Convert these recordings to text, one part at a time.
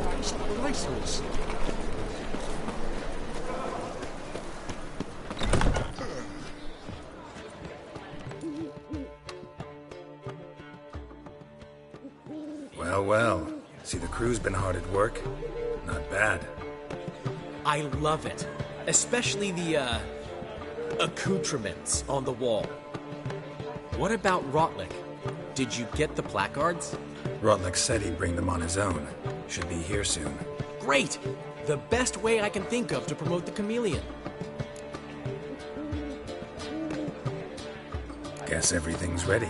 God, it's like a racehorse. Well, well. See, the crew's been hard at work. Not bad. I love it. Especially the, accoutrements on the wall. What about Rotlick? Did you get the placards? Rotlick said he'd bring them on his own. Should be here soon. Great! The best way I can think of to promote the chameleon. Guess everything's ready.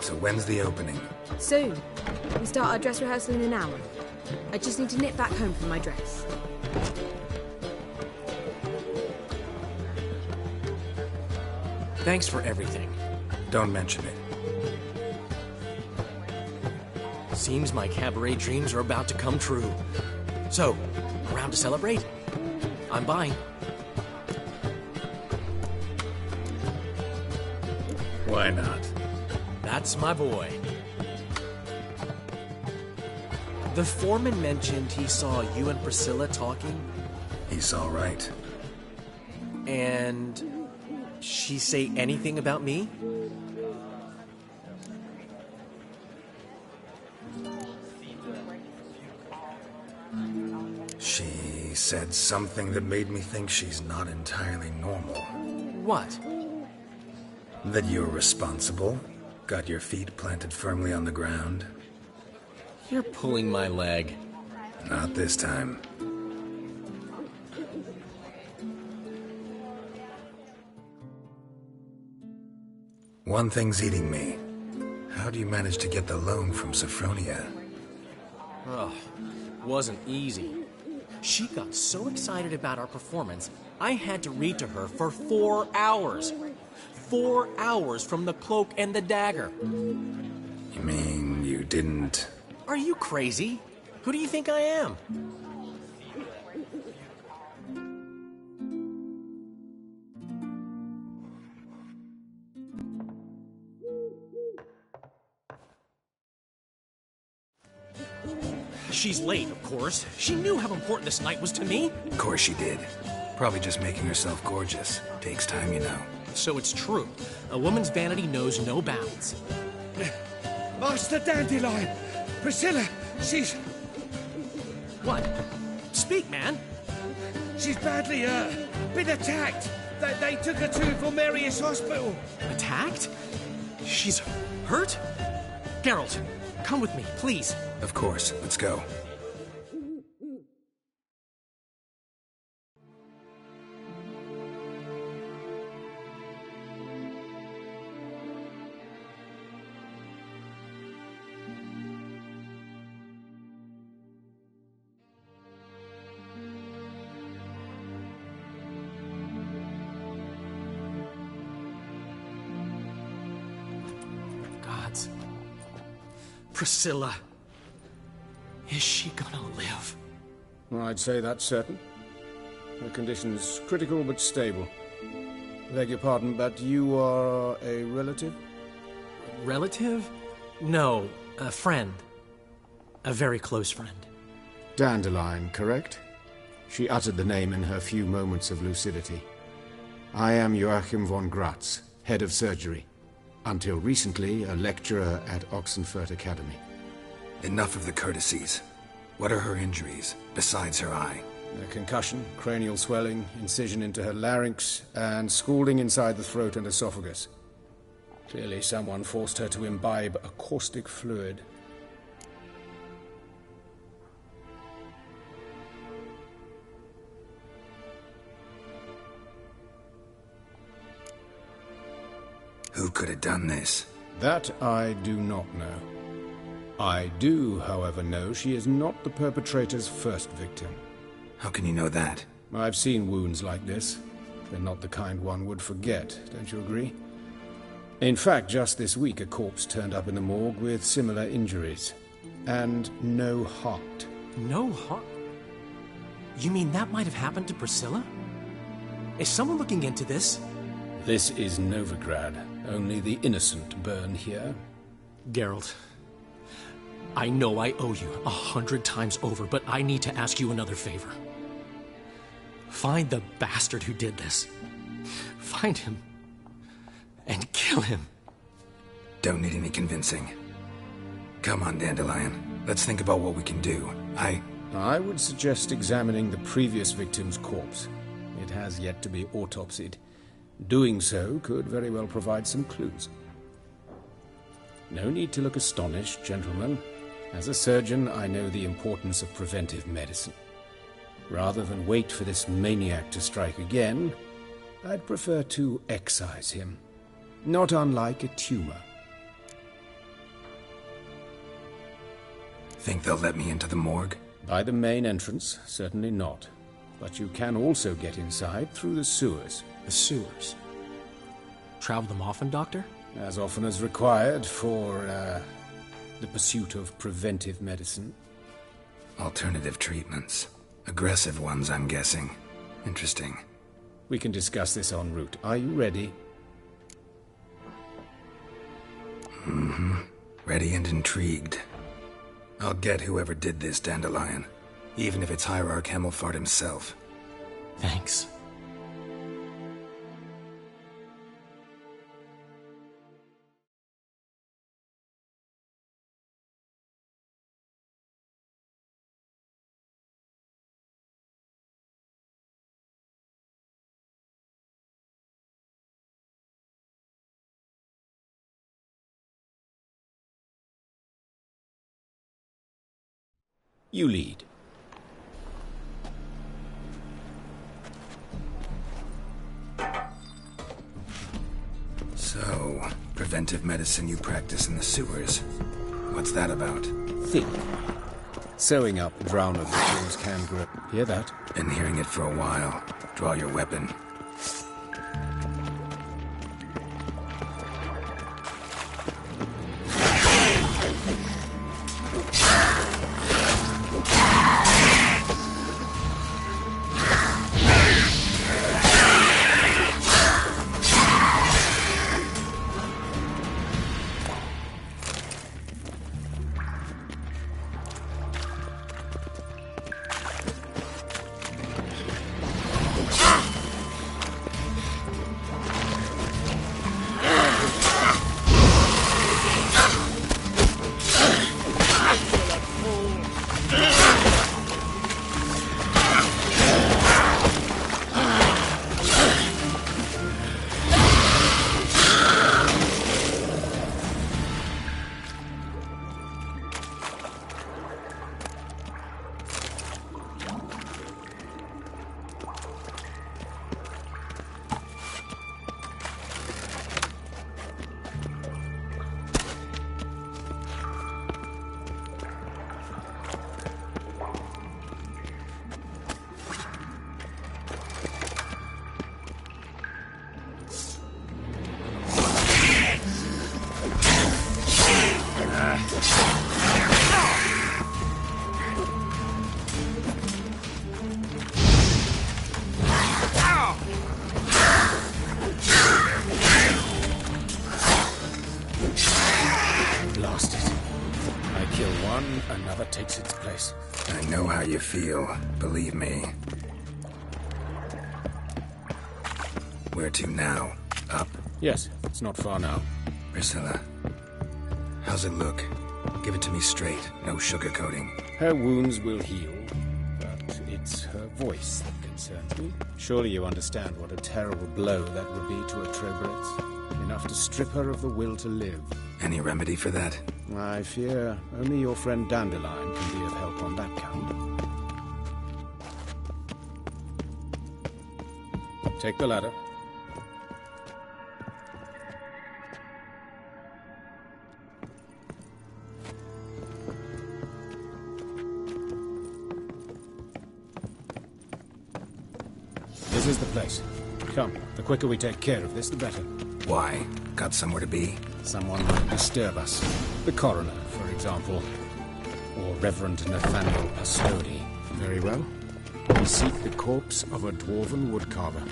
So when's the opening? Soon. We start our dress rehearsal in an hour. I just need to nip back home for my dress. Thanks for everything. Don't mention it. Seems my cabaret dreams are about to come true. So, around to celebrate? I'm buying. Why not? That's my boy. The foreman mentioned he saw you and Priscilla talking. He saw right. And she say anything about me? She said something that made me think she's not entirely normal. What? That you're responsible, got your feet planted firmly on the ground. You're pulling my leg. Not this time. One thing's eating me. How do you manage to get the loan from Sophronia? Ugh, wasn't easy. She got so excited about our performance, I had to read to her for 4 hours. 4 hours from the Cloak and the Dagger. You mean you didn't... Are you crazy? Who do you think I am? She's late, of course. She knew how important this night was to me. Of course she did. Probably just making herself gorgeous. Takes time, you know. So it's true. A woman's vanity knows no bounds. Master Dandelion! Priscilla, she's... What? Speak, man. She's badly, been attacked. They took her to Vulmerius Hospital. Attacked? She's hurt? Geralt, come with me, please. Of course. Let's go. Gods. Priscilla. Is she gonna live? I'd say that's certain. Her condition's critical but stable. Beg your pardon, but you are a relative? Relative? No, a friend. A very close friend. Dandelion, correct? She uttered the name in her few moments of lucidity. I am Joachim von Gratz, head of surgery. Until recently, a lecturer at Oxenfurt Academy. Enough of the courtesies. What are her injuries, besides her eye? A concussion, cranial swelling, incision into her larynx, and scalding inside the throat and esophagus. Clearly someone forced her to imbibe a caustic fluid. Who could have done this? That I do not know. I do, however, know she is not the perpetrator's first victim. How can you know that? I've seen wounds like this. They're not the kind one would forget, don't you agree? In fact, just this week a corpse turned up in the morgue with similar injuries. And no heart. No heart? You mean that might have happened to Priscilla? Is someone looking into this? This is Novigrad. Only the innocent burn here. Geralt, I know I owe you 100 times over, but I need to ask you another favor. Find the bastard who did this. Find him and kill him. Don't need any convincing. Come on, Dandelion. Let's think about what we can do. I would suggest examining the previous victim's corpse. It has yet to be autopsied. Doing so could very well provide some clues. No need to look astonished, gentlemen. As a surgeon, I know the importance of preventive medicine. Rather than wait for this maniac to strike again, I'd prefer to excise him. Not unlike a tumor. Think they'll let me into the morgue? By the main entrance, certainly not. But you can also get inside through the sewers. The sewers? Travel them often, Doctor? As often as required for, the pursuit of preventive medicine. Alternative treatments. Aggressive ones, I'm guessing. Interesting. We can discuss this en route. Are you ready? Mm-hmm. Ready and intrigued. I'll get whoever did this, Dandelion. Even if it's Hierarch Hemmelfart himself. Thanks. You lead. So, preventive medicine you practice in the sewers. What's that about? Think. Sewing up drowner victims can grow. Hear that? Been hearing it for a while. Draw your weapon. Another takes its place. I know how you feel, believe me. Where to now? Up? Yes, it's not far now. Priscilla, how's it look? Give it to me straight, no sugarcoating. Her wounds will heal, but it's her voice that concerns me. Surely you understand what a terrible blow that would be to a Trobritz. Enough to strip her of the will to live. Any remedy for that? I fear only your friend Dandelion can be of help on that count. Take the ladder. This is the place. Come, the quicker we take care of this, the better. Why? Got somewhere to be? Someone might disturb us. The coroner, for example. Or Reverend Nathaniel Pastodi. Very well. We seek the corpse of a dwarven woodcarver.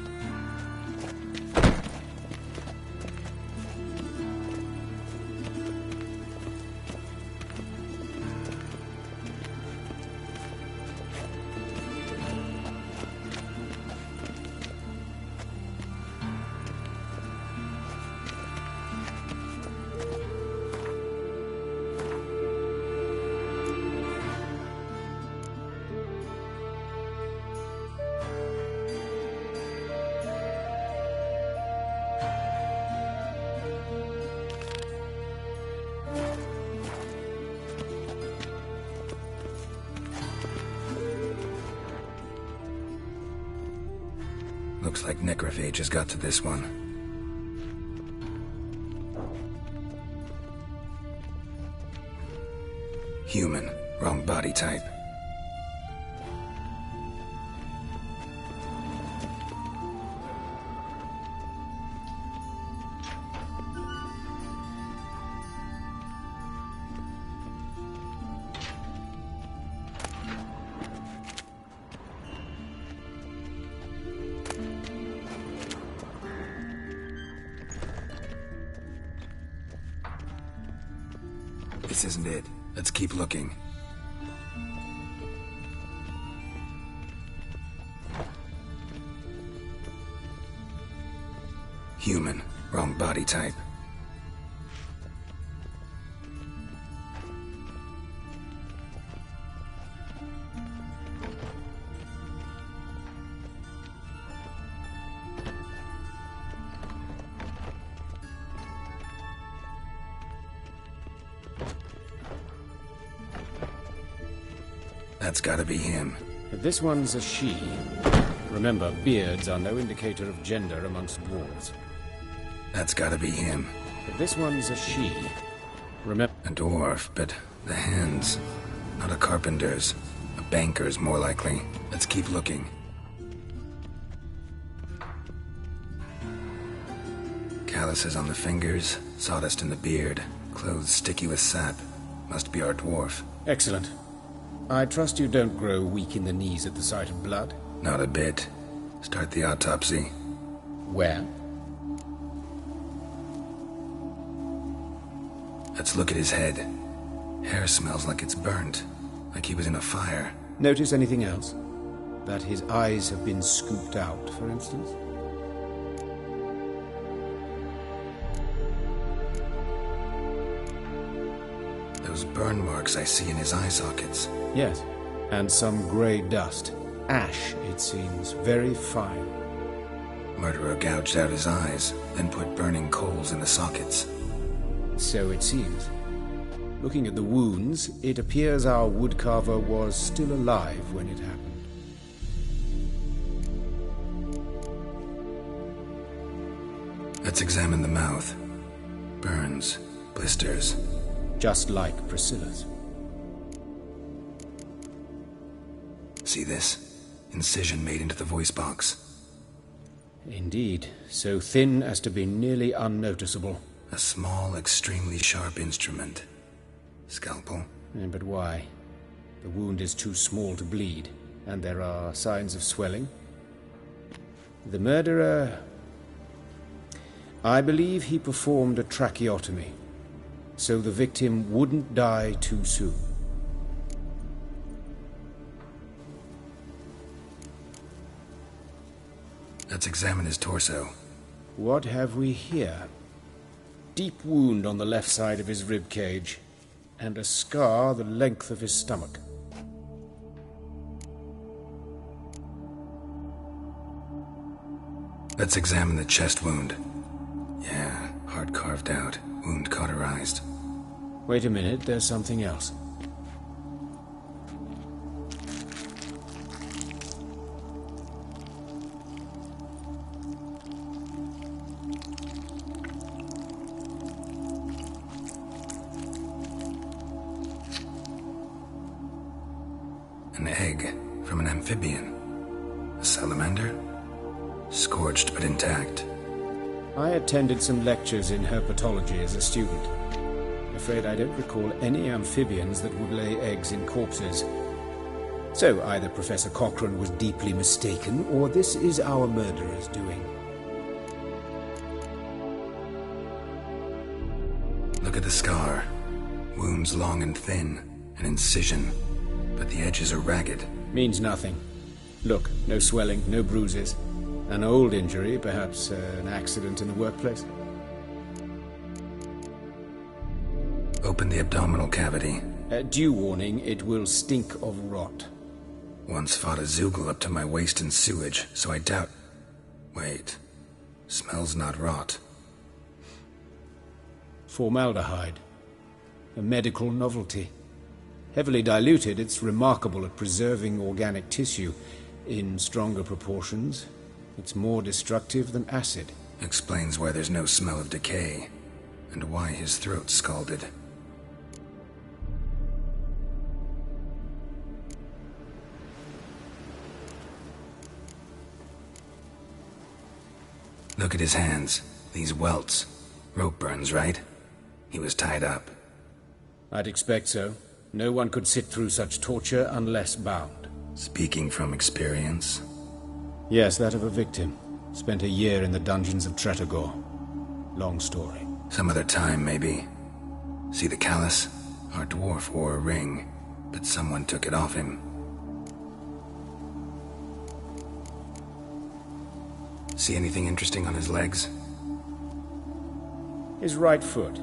Looks like necrophage has got to this one. Human, wrong body type. This isn't it. Let's keep looking. Human, wrong body type. That's gotta be him. If this one's a she, remember, beards are no indicator of gender amongst dwarves. That's gotta be him. If this one's a she, remember... A dwarf, but the hands. Not a carpenter's. A banker's, more likely. Let's keep looking. Calluses on the fingers, sawdust in the beard, clothes sticky with sap. Must be our dwarf. Excellent. I trust you don't grow weak in the knees at the sight of blood? Not a bit. Start the autopsy. Where? Let's look at his head. Hair smells like it's burnt, like he was in a fire. Notice anything else? That his eyes have been scooped out, for instance? Those burn marks I see in his eye sockets. Yes, and some grey dust. Ash, it seems, very fine. Murderer gouged out his eyes, then put burning coals in the sockets. So it seems. Looking at the wounds, it appears our woodcarver was still alive when it happened. Let's examine the mouth. Burns, blisters. Just like Priscilla's. See this? Incision made into the voice box. Indeed, so thin as to be nearly unnoticeable. A small, extremely sharp instrument. Scalpel? But why? The wound is too small to bleed, and there are signs of swelling. The murderer... I believe he performed a tracheotomy, so the victim wouldn't die too soon. Let's examine his torso. What have we here? Deep wound on the left side of his rib cage, and a scar the length of his stomach. Let's examine the chest wound. Yeah, heart carved out, wound cauterized. Wait a minute, there's something else. An egg from an amphibian. A salamander? Scorched but intact. I attended some lectures in herpetology as a student. Afraid I don't recall any amphibians that would lay eggs in corpses. So either Professor Cochrane was deeply mistaken, or this is our murderer's doing. Look at the scar. Wounds long and thin. An incision. But the edges are ragged. Means nothing. Look, no swelling, no bruises. An old injury, perhaps an accident in the workplace. Open the abdominal cavity. Due warning, it will stink of rot. Once fought a Zoogle up to my waist in sewage, so I doubt... Wait. Smells not rot. Formaldehyde. A medical novelty. Heavily diluted, it's remarkable at preserving organic tissue in stronger proportions. It's more destructive than acid. Explains why there's no smell of decay, and why his throat's scalded. Look at his hands. These welts. Rope burns, right? He was tied up. I'd expect so. No one could sit through such torture unless bound. Speaking from experience? Yes, that of a victim. Spent a year in the dungeons of Tretogor. Long story. Some other time, maybe. See the callus? Our dwarf wore a ring, but someone took it off him. See anything interesting on his legs? His right foot.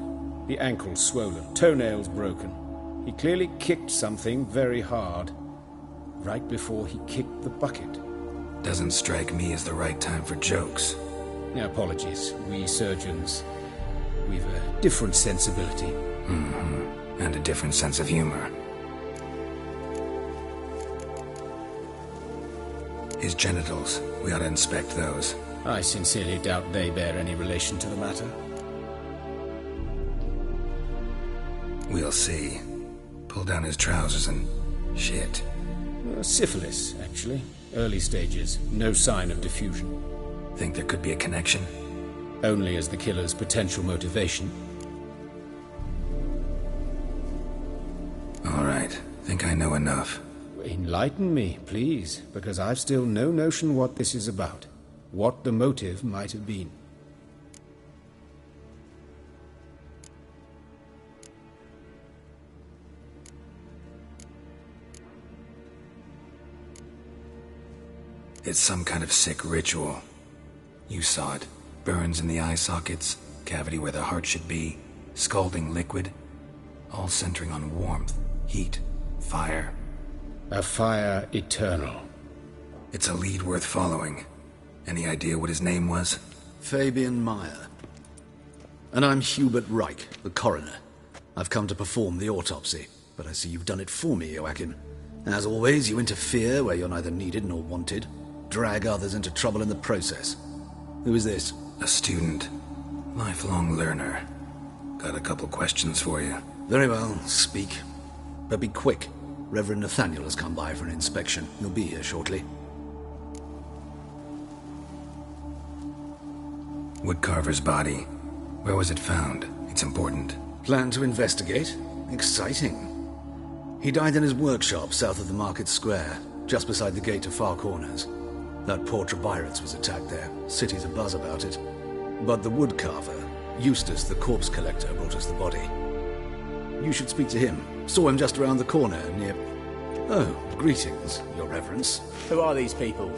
The ankle swollen, toenails broken. He clearly kicked something very hard. Right before he kicked the bucket. Doesn't strike me as the right time for jokes. Apologies. We surgeons, we've a different sensibility. Mm-hmm. And a different sense of humor. His genitals, we ought to inspect those. I sincerely doubt they bear any relation to the matter. We'll see. Pull down his trousers and... shit. Syphilis, actually. Early stages. No sign of diffusion. Think there could be a connection? Only as the killer's potential motivation. All right. Think I know enough. Enlighten me, please, because I've still no notion what this is about. What the motive might have been. It's some kind of sick ritual. You saw it. Burns in the eye sockets, cavity where the heart should be, scalding liquid, all centering on warmth, heat, fire. A fire eternal. It's a lead worth following. Any idea what his name was? Fabian Meyer. And I'm Hubert Reich, the coroner. I've come to perform the autopsy, but I see you've done it for me, Joachim. As always, you interfere where you're neither needed nor wanted. Drag others into trouble in the process. Who is this? A student. Lifelong learner. Got a couple questions for you. Very well, speak. But be quick. Reverend Nathaniel has come by for an inspection. He'll be here shortly. Woodcarver's body. Where was it found? It's important. Plan to investigate? Exciting. He died in his workshop south of the market square, just beside the gate to Far Corners. That poor Trebirates was attacked there. City's abuzz about it. But the woodcarver, Eustace the corpse collector, brought us the body. You should speak to him. Saw him just around the corner near... Oh, greetings, your reverence. Who are these people?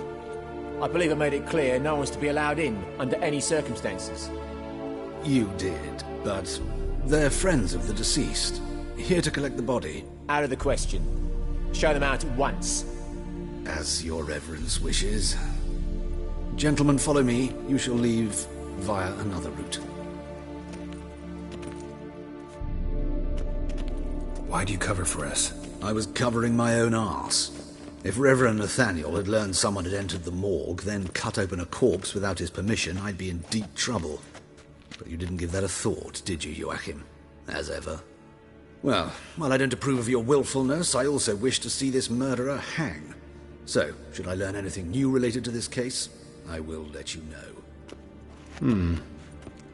I believe I made it clear no one's to be allowed in under any circumstances. You did, but they're friends of the deceased. Here to collect the body. Out of the question. Show them out at once. As your reverence wishes. Gentlemen, follow me. You shall leave via another route. Why'd you cover for us? I was covering my own arse. If Reverend Nathaniel had learned someone had entered the morgue, then cut open a corpse without his permission, I'd be in deep trouble. But you didn't give that a thought, did you, Joachim? As ever. Well, while I don't approve of your willfulness, I also wish to see this murderer hang. So, should I learn anything new related to this case, I will let you know.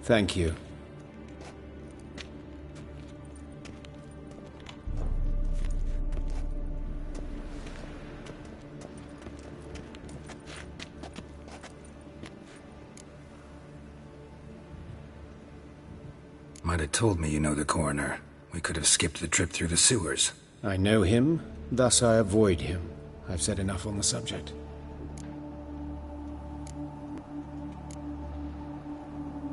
Thank you. Might have told me you know the coroner. We could have skipped the trip through the sewers. I know him, thus I avoid him. I've said enough on the subject.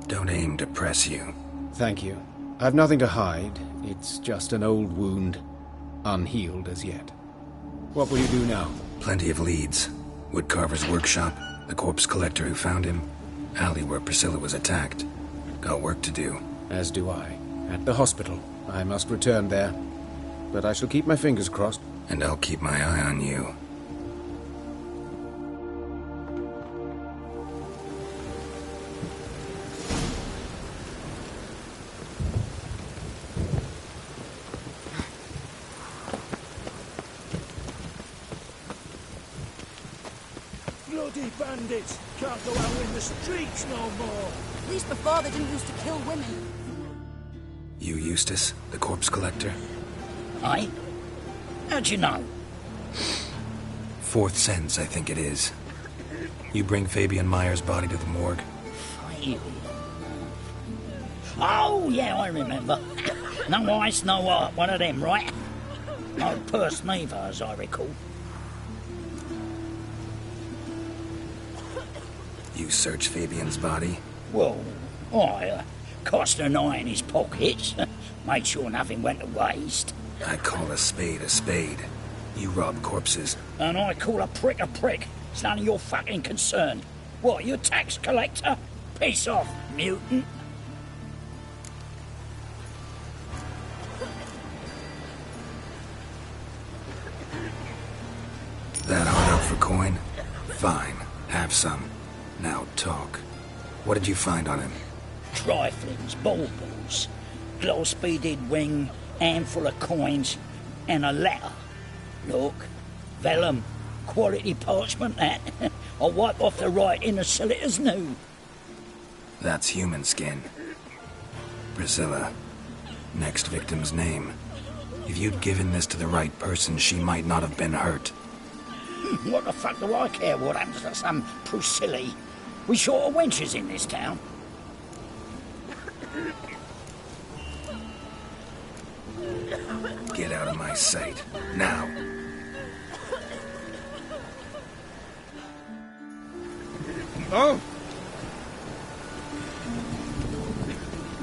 Don't aim to press you. Thank you. I've nothing to hide. It's just an old wound, unhealed as yet. What will you do now? Plenty of leads. Woodcarver's workshop, the corpse collector who found him, alley where Priscilla was attacked. Got work to do. As do I. At the hospital. I must return there. But I shall keep my fingers crossed. And I'll keep my eye on you. Bloody bandits! Can't go out in the streets no more! At least before they didn't used to kill women. You Eustace, the corpse collector? Aye? How'd you know? Fourth sense, I think it is. You bring Fabian Meyer's body to the morgue? Fabian? Oh, yeah, I remember. No ice, no art, one of them, right? No purse neither, as I recall. You search Fabian's body? Well, I cast an eye in his pockets, made sure nothing went to waste. I call a spade a spade. You rob corpses. And I call a prick a prick. It's none of your fucking concern. What, you a tax collector? Piss off, mutant. That hard out for coin? Fine, have some. Now talk. What did you find on him? Triflings, baubles, gloss-beaded wing, handful of coins, and a letter. Look, vellum, quality parchment, that. I'll wipe off the writing and sell it as new. That's human skin. Priscilla. Next victim's name. If you'd given this to the right person, she might not have been hurt. What the fuck do I care what happens to some Priscilla? We short of wenches in this town. Get out of my sight. Now. Oh!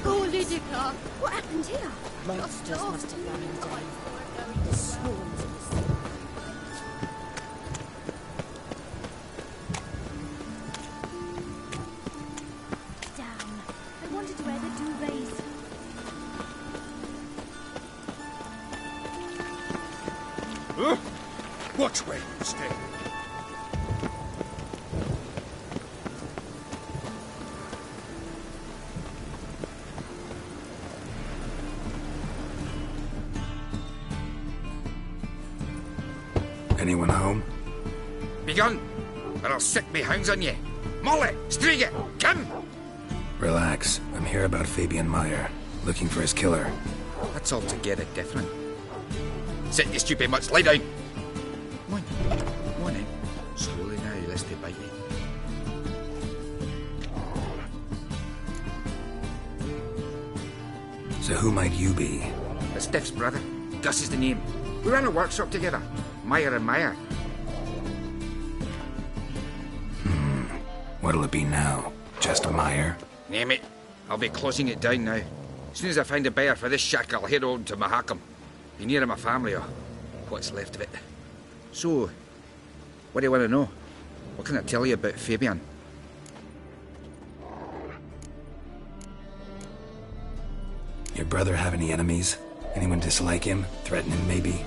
Oh, Lydica! What happened here? Monsters must have run in down. The swarms of the sea. Damn. I wanted to wear the duvets. Watch where you stay. Anyone home? Begun, or I'll sick me hounds on ye. Molly, Striga, come! Relax. I'm here about Fabian Meyer. Looking for his killer. That's altogether different. Sit, you stupid mutts, lie down. Come on in. Slowly now, lest they bite you. So who might you be? It's Stiff's brother. Gus is the name. We ran a workshop together. Meyer and Meyer. What'll it be now? Just Meyer? Name it. I'll be closing it down now. As soon as I find a buyer for this shack, I'll head on to Mahakam. Be near my family, or what's left of it. So, what do you want to know? What can I tell you about Fabian? Your brother have any enemies? Anyone dislike him? Threaten him, maybe?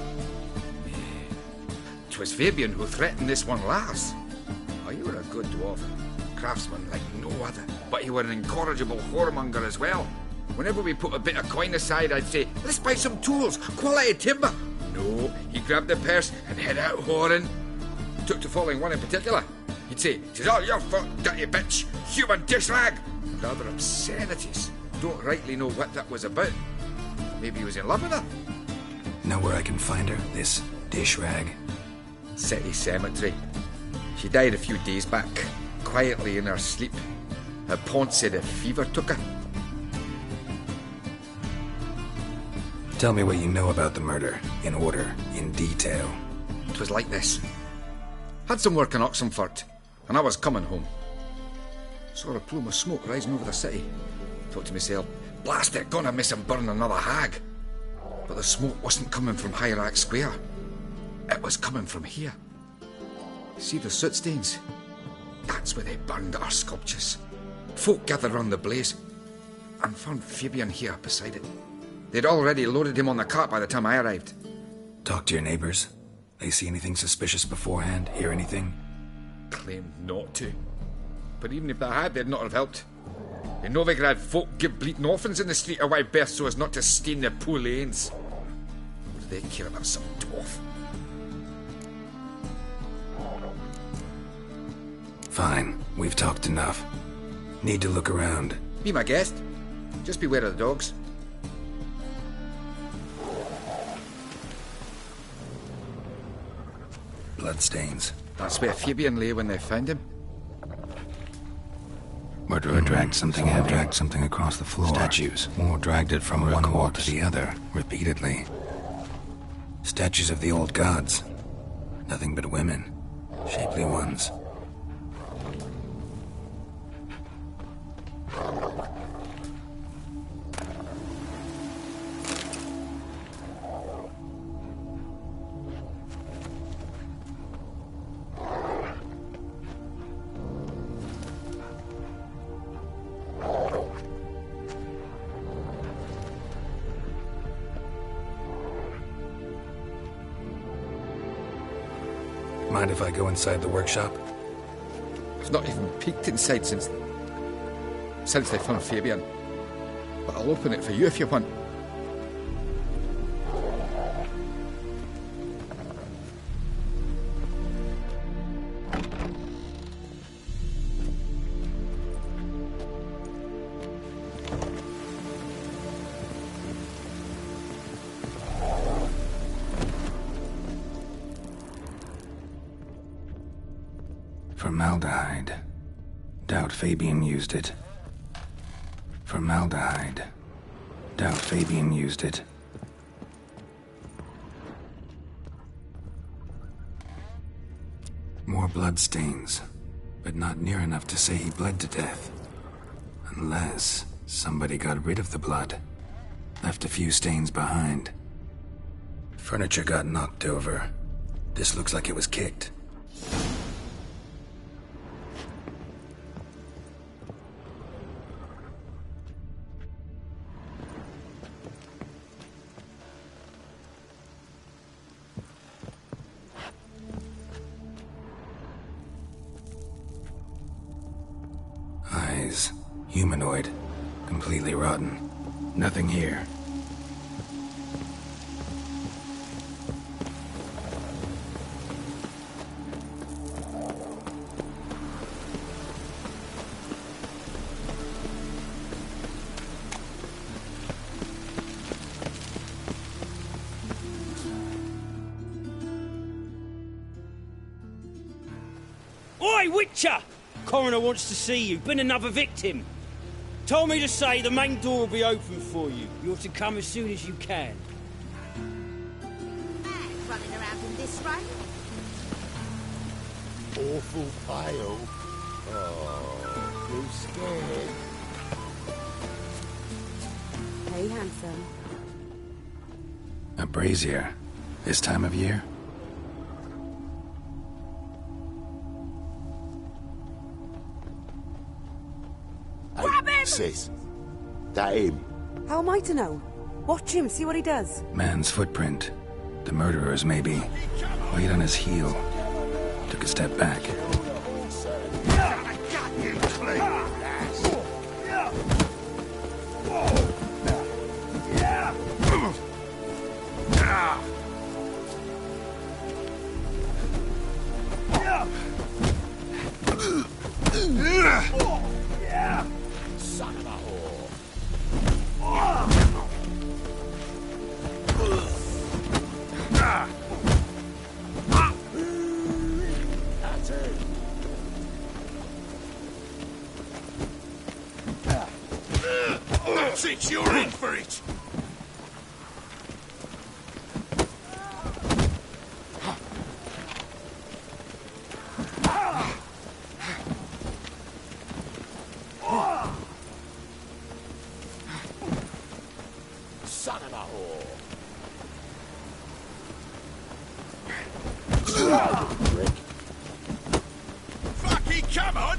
'Twas Fabian who threatened this one last. Oh, you were a good dwarf. Craftsman like no other. But you were an incorrigible whoremonger as well. Whenever we put a bit of coin aside, I'd say, let's buy some tools, quality timber. No, he grabbed the purse and head out whoring. Took to following one in particular. He'd say, "'Tis all your fault, dirty bitch, human dish rag," and other obscenities. Don't rightly know what that was about. Maybe he was in love with her. Know where I can find her? This dish rag? City cemetery. She died a few days back, quietly in her sleep. Her pawn said a fever took her. Tell me what you know about the murder, in order, in detail. It was like this. Had some work in Oxenford, and I was coming home. Saw a plume of smoke rising over the city. Thought to myself, blast it, gonna miss and burn another hag. But the smoke wasn't coming from Hierarch Square. It was coming from here. See the soot stains? That's where they burned our sculptures. Folk gathered round the blaze, and found Fabian here beside it. They'd already loaded him on the cart by the time I arrived. Talk to your neighbors. They see anything suspicious beforehand? Hear anything? Claimed not to. But even if they had, they'd not have helped. In Novigrad, folk give bleating orphans in the street a wide berth so as not to stain their poor lanes. What do they care about some dwarf? Fine, we've talked enough. Need to look around. Be my guest. Just beware of the dogs. Bloodstains. That's where Fabian lay when they found him. Murderer dragged something heavy. Dragged something across the floor. Statues. Or dragged it from one wall to the other, repeatedly. Statues of the old gods. Nothing but women. Shapely ones. Mind if I go inside the workshop? I've not even peeked inside since they found Fabian. But I'll open it for you if you want. Formaldehyde. Doubt Fabian used it. Formaldehyde. Doubt Fabian used it. More bloodstains, but not near enough to say he bled to death. Unless somebody got rid of the blood. Left a few stains behind. Furniture got knocked over. This looks like it was kicked. Eyes. Humanoid. Completely rotten. Nothing here. Oi, Witcher! Coroner wants to see you. Been another victim. Told me to say the main door will be open for you. You're to come as soon as you can. Running around in this rain? Awful pale. Oh, you scared? Hey, handsome. A brazier. This time of year? Sis, that him? How am I to know? Watch him, see what he does. Man's footprint. The murderer's maybe. Laid on his heel. Took a step back. Son of a whore. That's it. That's it, you're in for it. Son of a whore. Fucking come on!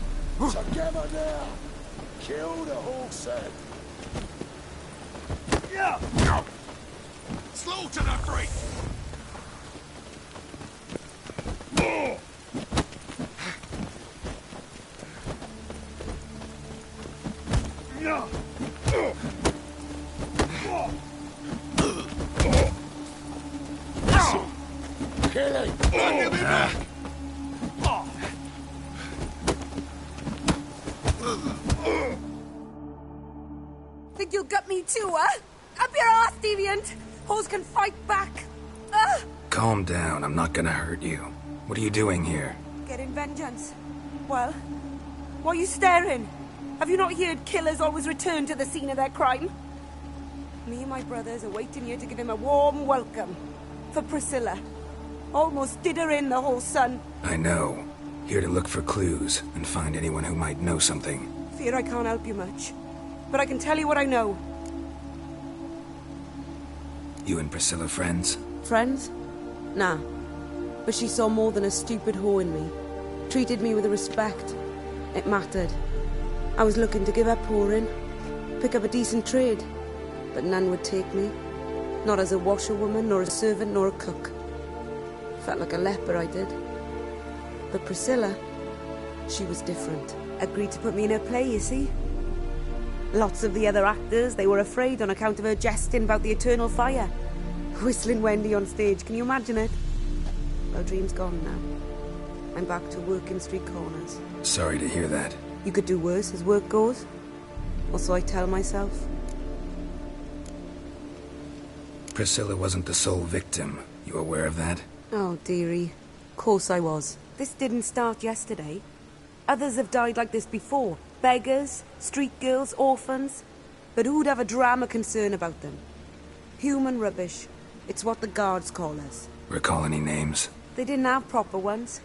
Together now! Kill the horse head! Yeah! Slaughter the freak! Kill him! Give me back! you'll gut me too, huh? Up your ass, deviant! Hoes can fight back! Calm down, I'm not gonna hurt you. What are you doing here? Getting vengeance. Well, why are you staring? Have you not heard killers always return to the scene of their crime? Me and my brothers are waiting here to give him a warm welcome. For Priscilla. Almost did her in, the whole son. I know. Here to look for clues and find anyone who might know something. Fear I can't help you much. But I can tell you what I know. You and Priscilla friends? Friends? Nah. But she saw more than a stupid whore in me. Treated me with respect. It mattered. I was looking to give up whoring. Pick up a decent trade. But none would take me. Not as a washerwoman, nor a servant, nor a cook. Felt like a leper, I did. But Priscilla, she was different. Agreed to put me in her play, you see? Lots of the other actors, they were afraid on account of her jesting about the eternal fire. Whistling Wendy on stage, can you imagine it? Well, dream's gone now. I'm back to working street corners. Sorry to hear that. You could do worse as work goes. Or so I tell myself. Priscilla wasn't the sole victim. You aware of that? Oh, dearie. Of course I was. This didn't start yesterday. Others have died like this before. Beggars, street girls, orphans. But who'd have a drama concern about them? Human rubbish. It's what the guards call us. Recall any names? They didn't have proper ones.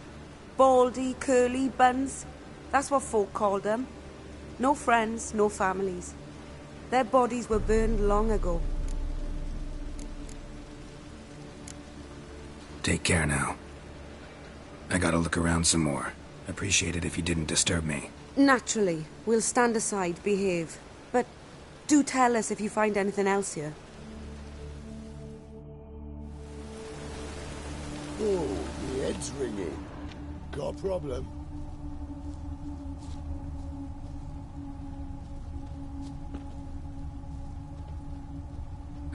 Baldy, curly, buns. That's what folk called them. No friends, no families. Their bodies were burned long ago. Take care now. I gotta look around some more. Appreciate it if you didn't disturb me. Naturally. We'll stand aside, behave. But do tell us if you find anything else here. Oh, the head's ringing. Got a problem?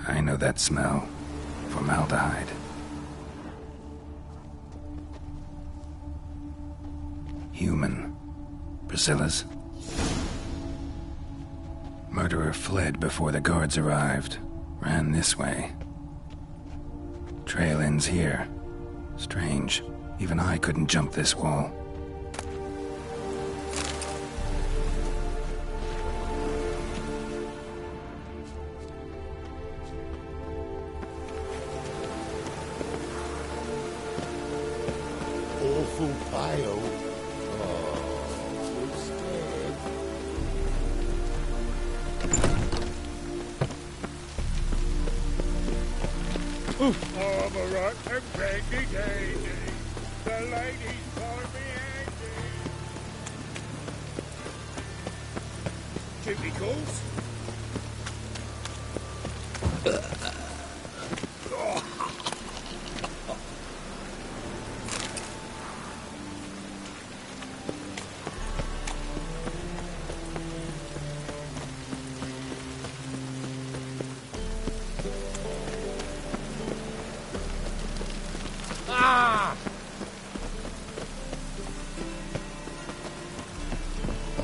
I know that smell. Formaldehyde. Human. Priscilla's. Murderer fled before the guards arrived. Ran this way. Trail ends here. Strange. Even I couldn't jump this wall. Awful pale. Oh, scared. I'm a rotten brandy daisy. The ladies call me Andy. Duty calls?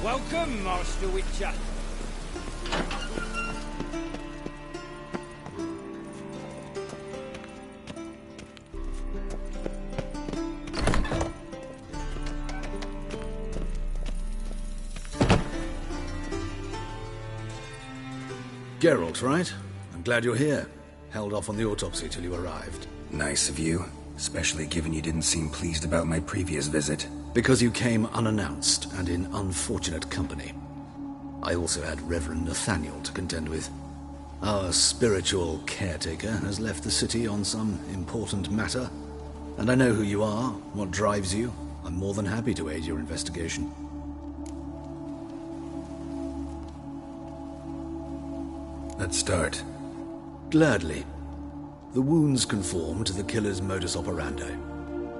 Welcome, Master Witcher. Geralt, right? I'm glad you're here. Held off on the autopsy till you arrived. Nice of you, especially given you didn't seem pleased about my previous visit. Because you came unannounced and in unfortunate company. I also had Reverend Nathaniel to contend with. Our spiritual caretaker has left the city on some important matter. And I know who you are, what drives you. I'm more than happy to aid your investigation. Let's start. Gladly. The wounds conform to the killer's modus operandi.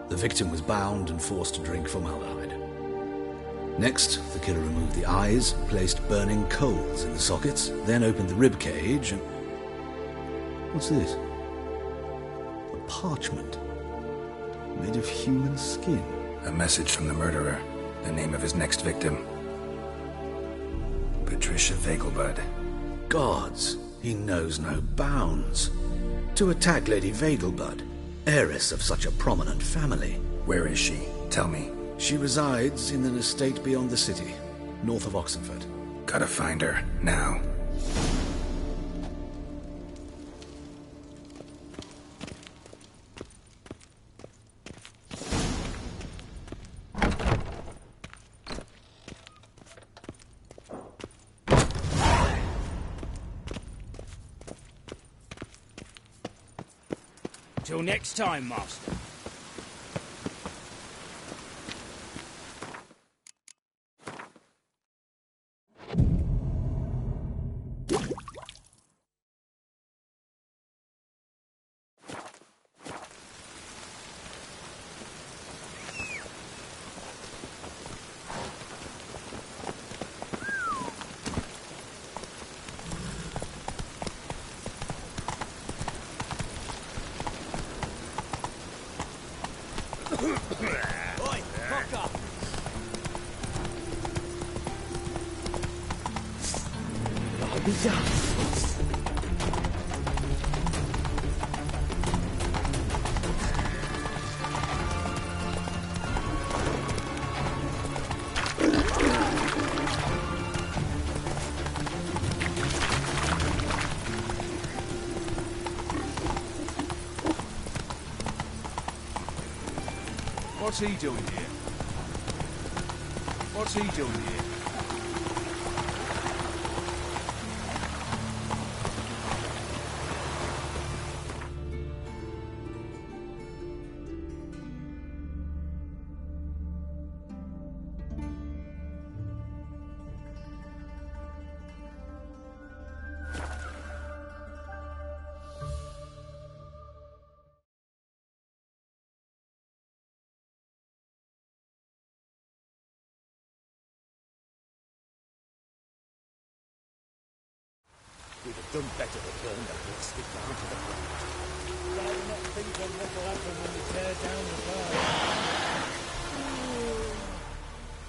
The victim was bound and forced to drink formaldehyde. Next, the killer removed the eyes, placed burning coals in the sockets, then opened the rib cage and... What's this? A parchment. Made of human skin. A message from the murderer. The name of his next victim. Patricia Vegelbud. gods, he knows no bounds. To attack Lady Vegelbud, heiress of such a prominent family. Where is she? Tell me. She resides in an estate beyond the city, north of Oxenford. Gotta find her, now. Till next time, Master. Oi, fuck up! I'll be done. What's he doing here? What's he doing here? We'd have done better to burn the plastic down to the ground. But I'm not thinking what will happen when we tear down the barn.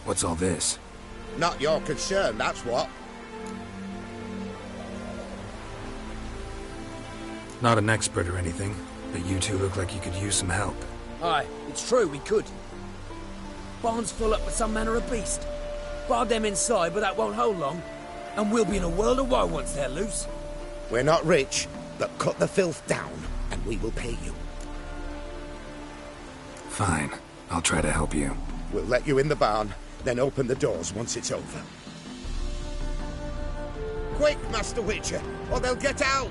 What's all this? Not your concern, that's what. Not an expert or anything, but you two look like you could use some help. Aye, it's true, we could. Barn's full up with some manner of beast. Bar them inside, but that won't hold long. And we'll be in a world of woe once they're loose. We're not rich, but cut the filth down, and we will pay you. Fine, I'll try to help you. We'll let you in the barn, then open the doors once it's over. Quick, Master Witcher, or they'll get out!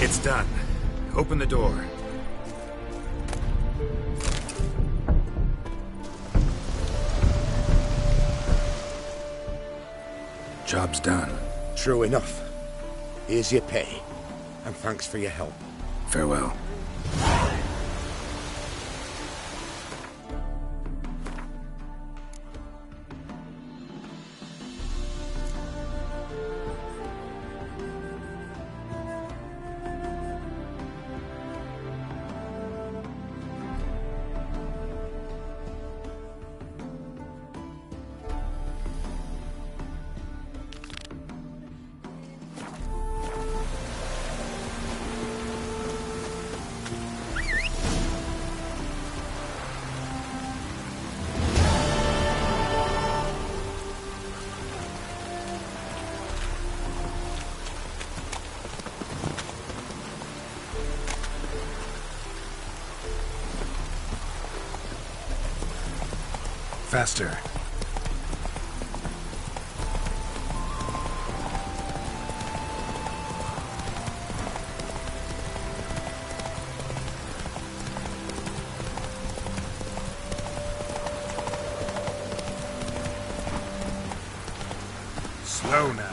It's done. Open the door. Job's done. True enough. Here's your pay, and thanks for your help. Farewell. Faster. Go now.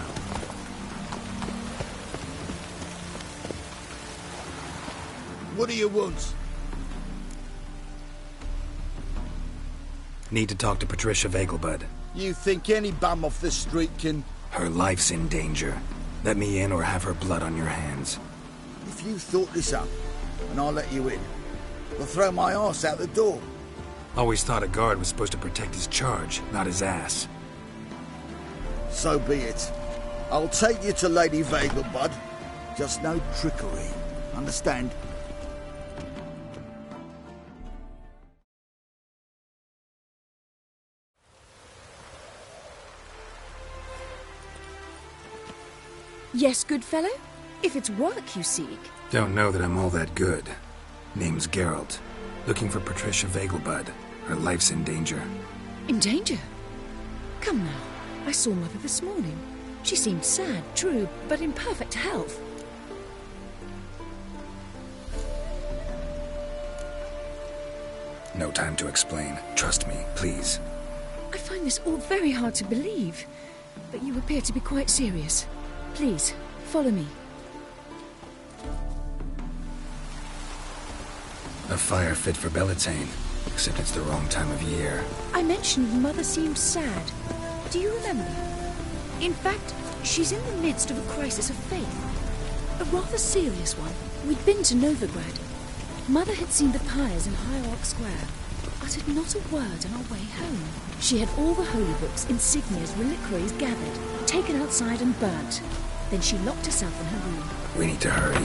What do you want? Need to talk to Patricia Vegelbud. You think any bum off the street can... Her life's in danger. Let me in or have her blood on your hands. If you thought this up, and I'll let you in, I'll throw my arse out the door. Always thought a guard was supposed to protect his charge, not his ass. So be it. I'll take you to Lady Vegelbud. Just no trickery. Understand? Yes, good fellow? If it's work you seek. Don't know that I'm all that good. Name's Geralt. Looking for Patricia Vegelbud. Her life's in danger. In danger? Come now. I saw Mother this morning. She seemed sad, true, but in perfect health. No time to explain. Trust me, please. I find this all very hard to believe, but you appear to be quite serious. Please, follow me. A fire fit for Bellatane, except it's the wrong time of year. I mentioned Mother seemed sad. Do you remember? In fact, she's in the midst of a crisis of faith. A rather serious one. We'd been to Novigrad. Mother had seen the pyres in Hierarch Square, uttered not a word on our way home. She had all the holy books, insignias, reliquaries gathered, taken outside and burnt. Then she locked herself in her room. We need to hurry.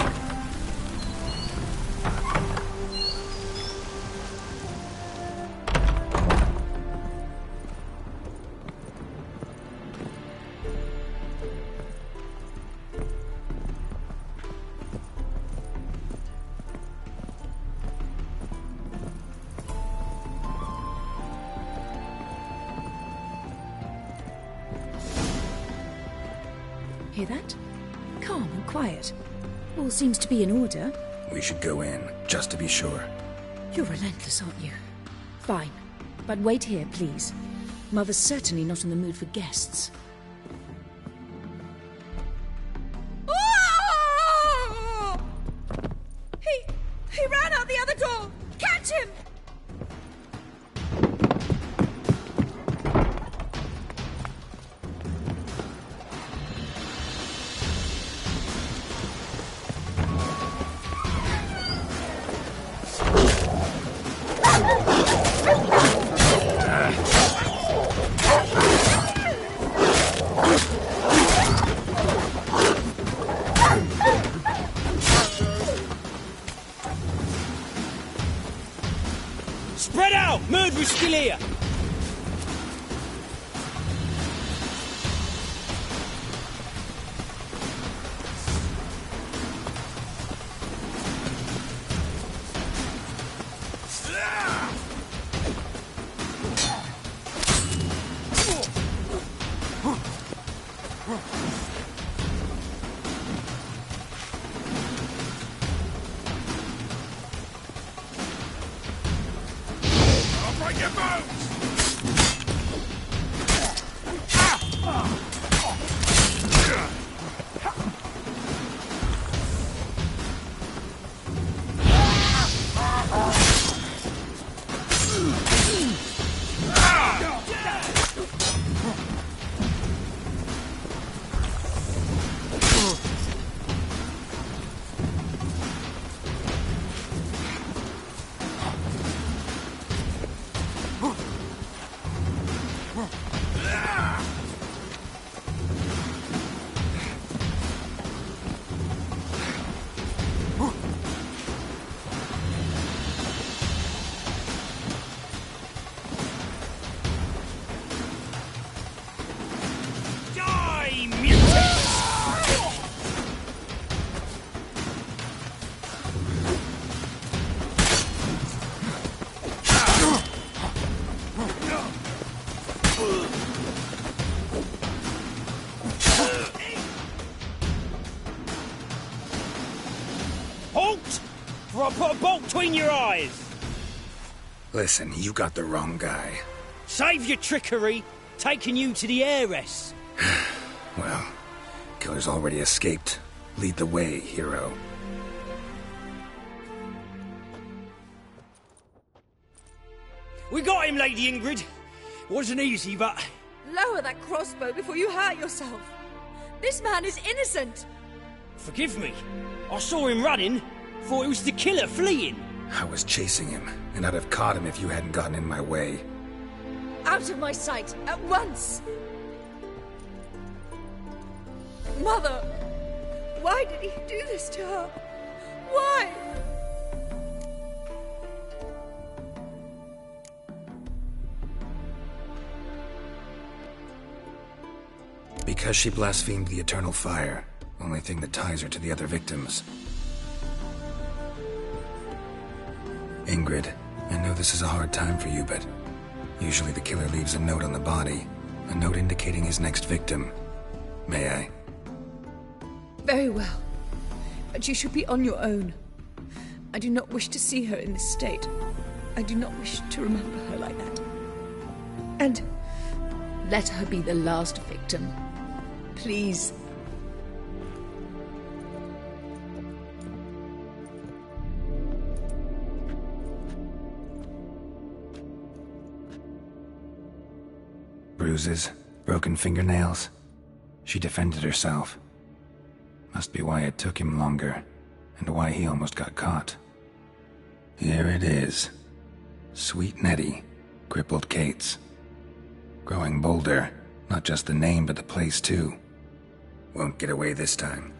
Hear that? Calm and quiet. All seems to be in order. We should go in, just to be sure. You're relentless, aren't you? Fine. But wait here, please. Mother's certainly not in the mood for guests. Oh! He ran out the other door! Catch him! Spread out! Murderer's still here! Halt! Or I'll put a bolt between your eyes! Listen, you got the wrong guy. Save your trickery, taking you to the heiress. Well, killer's already escaped. Lead the way, hero. We got him, Lady Ingrid. Wasn't easy, but... Lower that crossbow before you hurt yourself. This man is innocent. Forgive me. I saw him running. Thought it was the killer fleeing. I was chasing him, and I'd have caught him if you hadn't gotten in my way. Out of my sight, at once. Mother, why did he do this to her? Why? Because she blasphemed the eternal fire. Only thing that ties her to the other victims. Ingrid, I know this is a hard time for you, but usually the killer leaves a note on the body. A note indicating his next victim. May I? Very well. But you should be on your own. I do not wish to see her in this state. I do not wish to remember her like that. And let her be the last victim. Please. Bruises, broken fingernails. She defended herself. Must be why it took him longer, and why he almost got caught. Here it is. Sweet Nettie, crippled Kate's. Growing bolder, not just the name but the place too. Won't get away this time.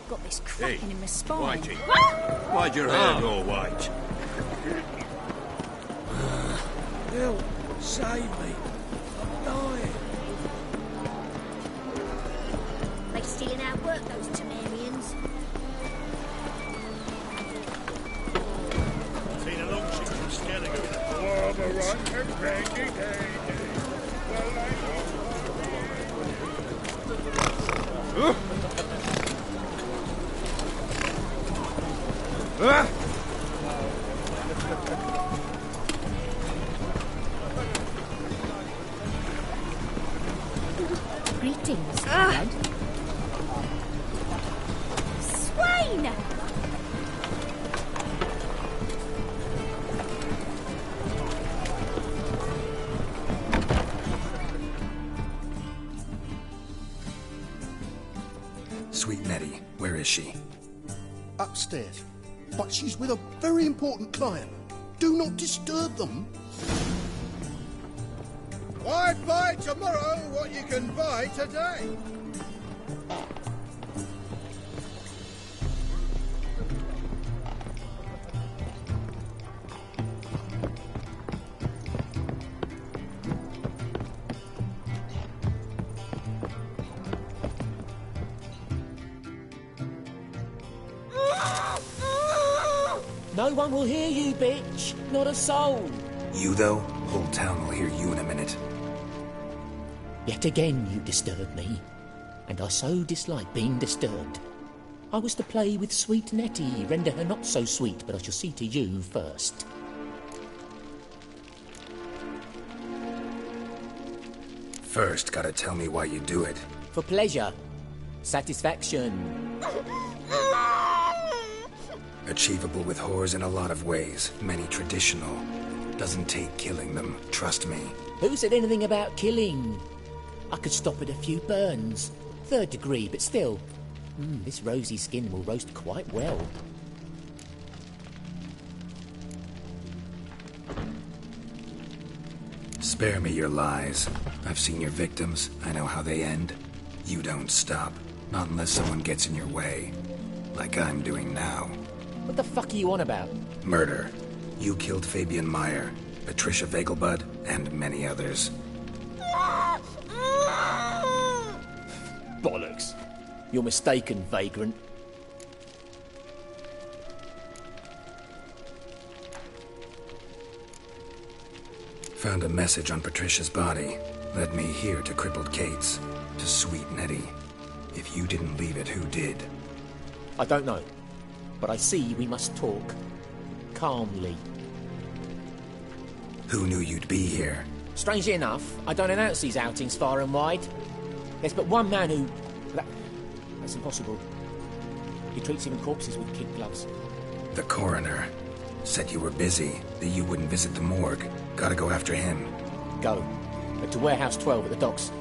Got this cracking in my spine. Whitey, why'd your hair go white? Help! Save me! I'm dying! They stealing our work, those Temerians. Seen a long ship from Skelliger. Oh, the right and Reggie Day. Greetings, Fred. Swain! Sweet Nettie, where is she? Upstairs. But she's with a very important client. Do not disturb them. Why buy tomorrow what you can buy today? No one will hear you, bitch. Not a soul. You, though? Whole town will hear you in a minute. Yet again you disturb me, and I so dislike being disturbed. I was to play with sweet Nettie, render her not so sweet, but I shall see to you first. First, gotta tell me why you do it. For pleasure. Satisfaction. Achievable with whores in a lot of ways, many traditional. Doesn't take killing them, trust me. Who said anything about killing? I could stop at a few burns. 3rd degree, but still. This rosy skin will roast quite well. Spare me your lies. I've seen your victims. I know how they end. You don't stop. Not unless someone gets in your way. Like I'm doing now. What the fuck are you on about? Murder. You killed Fabian Meyer, Patricia Vegelbud, and many others. Bollocks. You're mistaken, vagrant. Found a message on Patricia's body. Led me here to crippled Kate's. To sweet Nettie. If you didn't leave it, who did? I don't know. But I see we must talk. Calmly. Who knew you'd be here? Strangely enough, I don't announce these outings far and wide. There's but one man who... That's impossible. He treats even corpses with kid gloves. The coroner. Said you were busy, that you wouldn't visit the morgue. Gotta go after him. Go. But to Warehouse 12 at the docks.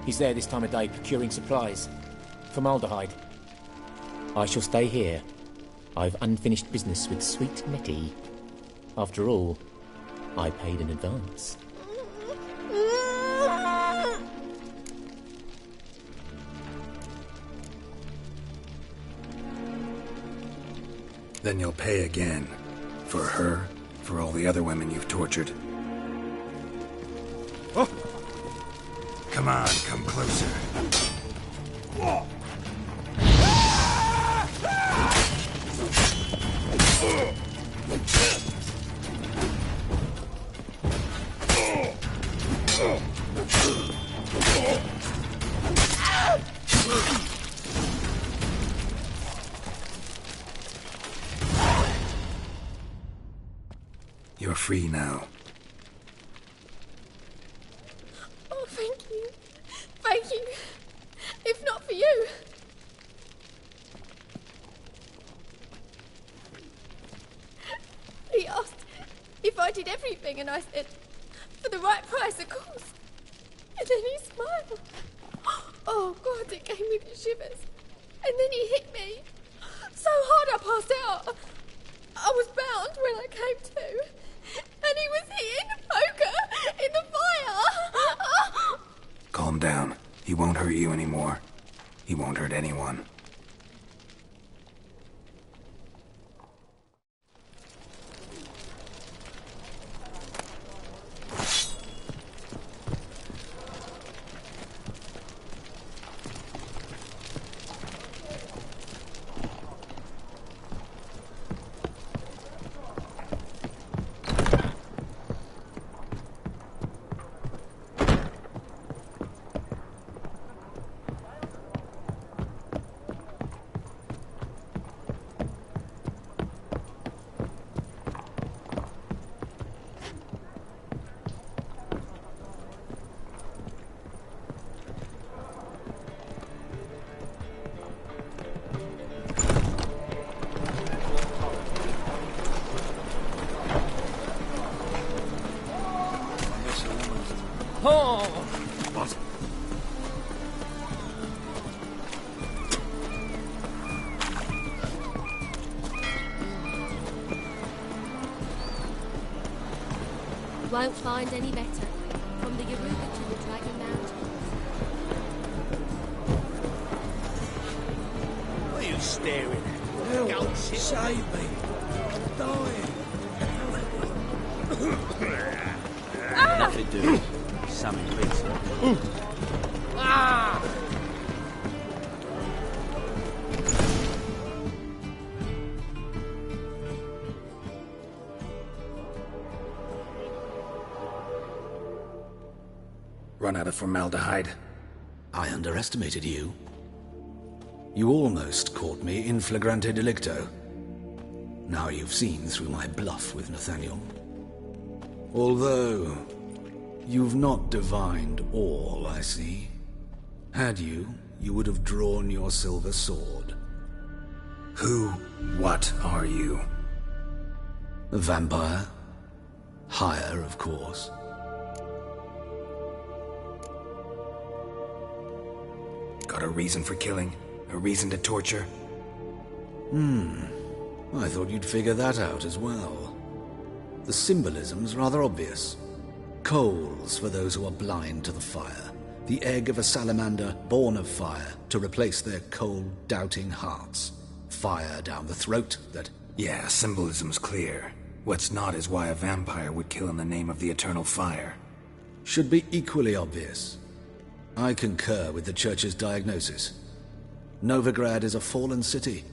He's there this time of day procuring supplies. Formaldehyde. I shall stay here. I've unfinished business with sweet Nettie. After all, I paid in advance. Then you'll pay again. For her, for all the other women you've tortured. Oh. Come on, come closer. Oh. You're free now. Oh, thank you. Thank you. If not for you. He asked if I did everything, and I said, for the right price, of course. And then he smiled. Oh, God, it gave me the shivers. And then he hit me so hard I passed out. I was bound when I came to. And he was hitting the poker in the fire. Calm down. He won't hurt you anymore. He won't hurt anyone. Oh! What? You won't find any better. From the Yoruba to the Dragon Mountains. What are you staring at? Help! Go sit. Save me! I'm dying! Nothing to do. Something pizza. Ah! Run out of formaldehyde? I underestimated you. You almost caught me in flagrante delicto. Now you've seen through my bluff with Nathaniel. Although, you've not divined all, I see. Had you, you would have drawn your silver sword. What are you? A vampire. Higher, of course. Got a reason for killing? A reason to torture? I thought you'd figure that out as well. The symbolism's rather obvious. Coals for those who are blind to the fire. The egg of a salamander born of fire to replace their cold-doubting hearts. Fire down the throat that... Yeah, symbolism's clear. What's not is why a vampire would kill in the name of the eternal fire. Should be equally obvious. I concur with the Church's diagnosis. Novigrad is a fallen city.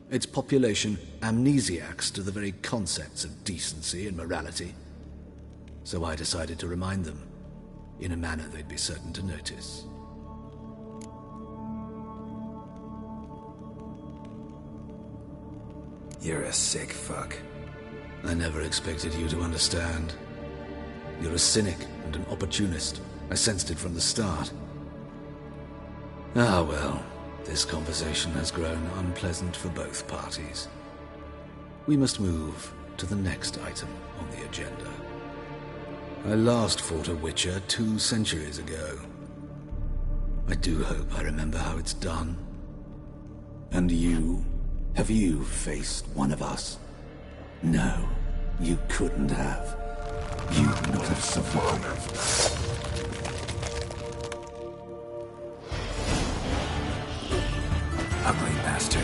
Its population amnesiacs to the very concepts of decency and morality. So I decided to remind them, in a manner they'd be certain to notice. You're a sick fuck. I never expected you to understand. You're a cynic and an opportunist. I sensed it from the start. Ah well, this conversation has grown unpleasant for both parties. We must move to the next item on the agenda. I last fought a Witcher 2 centuries ago. I do hope I remember how it's done. And you? Have you faced one of us? No, you couldn't have. You'd not have survived. Ugly bastard.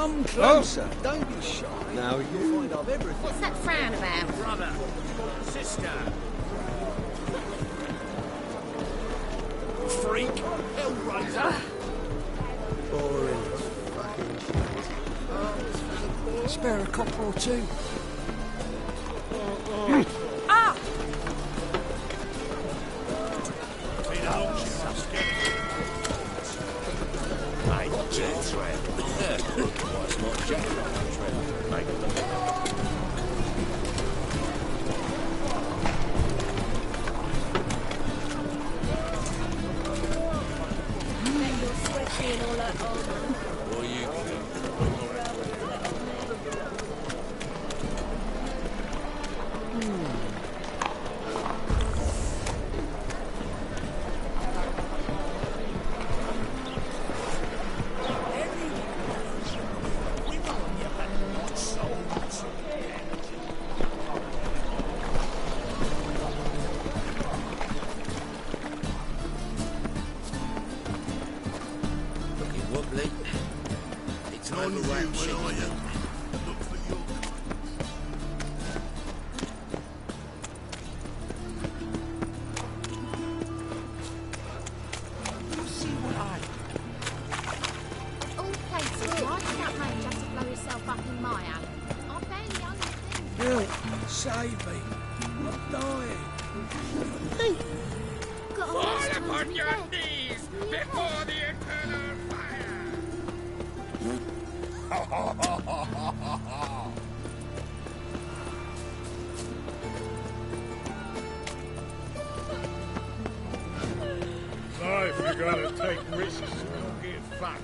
Come closer. Don't be shy. Now you'll find out everything. What's that frown about? Brother, sister, freak, hellraiser. Boring. Fucking spare a copper or two. Ah! Save me. I'm dying. Fall upon your knees before the eternal fire! Life, you gotta take risks or you'll get fucked.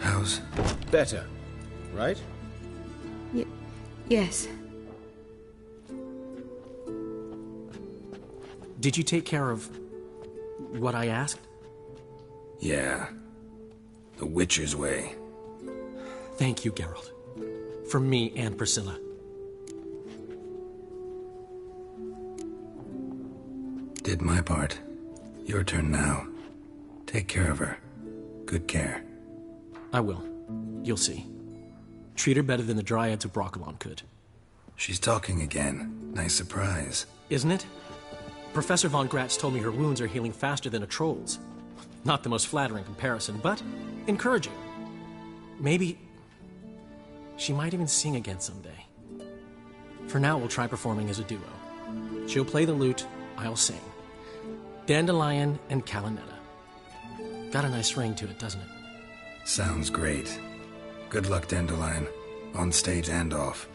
How's... Better, right? Yes. Did you take care of what I asked? Yeah. The Witcher's way. Thank you, Geralt. For me and Priscilla. Did my part. Your turn now. Take care of her. Good care. I will. You'll see. Treat her better than the Dryads of Broccolon could. She's talking again. Nice surprise. Isn't it? Professor von Gratz told me her wounds are healing faster than a troll's. Not the most flattering comparison, but encouraging. Maybe she might even sing again someday. For now, we'll try performing as a duo. She'll play the lute, I'll sing. Dandelion and Calinetta. Got a nice ring to it, doesn't it? Sounds great. Good luck, Dandelion. On stage and off.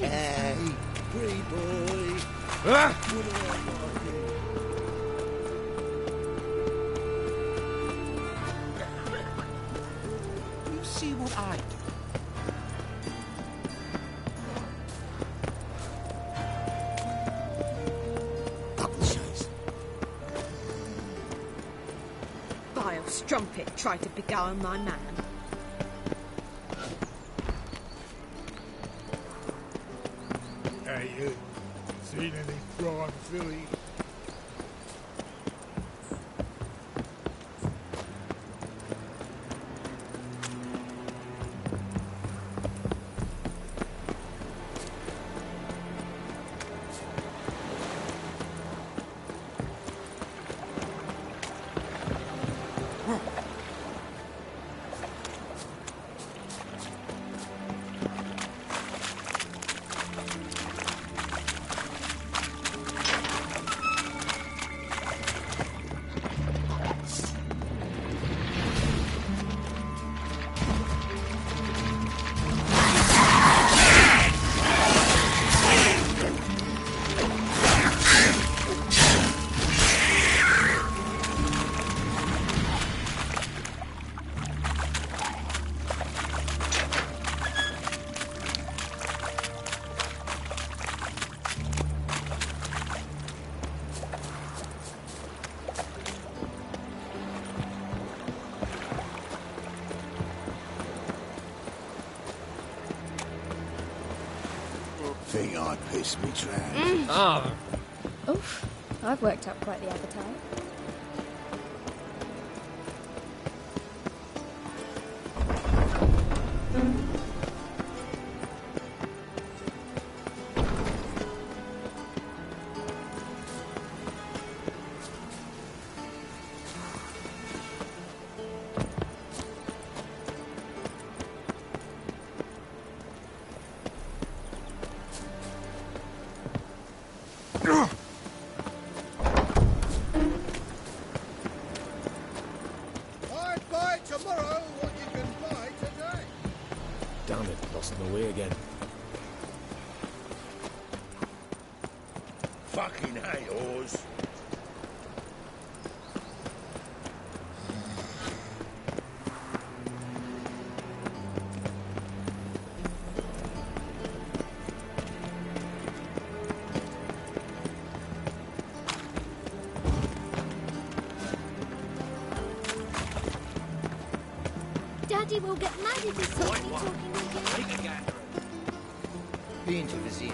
it is. Hey, pretty boy. Ah! You see what I do? Vile strumpet tried to beguile my man. Hey, you. Seen any prime filly? Think I pissed me trans. Oh. Oof, I've worked up quite the appetite. I'd buy tomorrow what you can buy today. Damn it, lost my way again. Fucking hate oars. Daddy will get mad if he sees me talking again. Being to visit.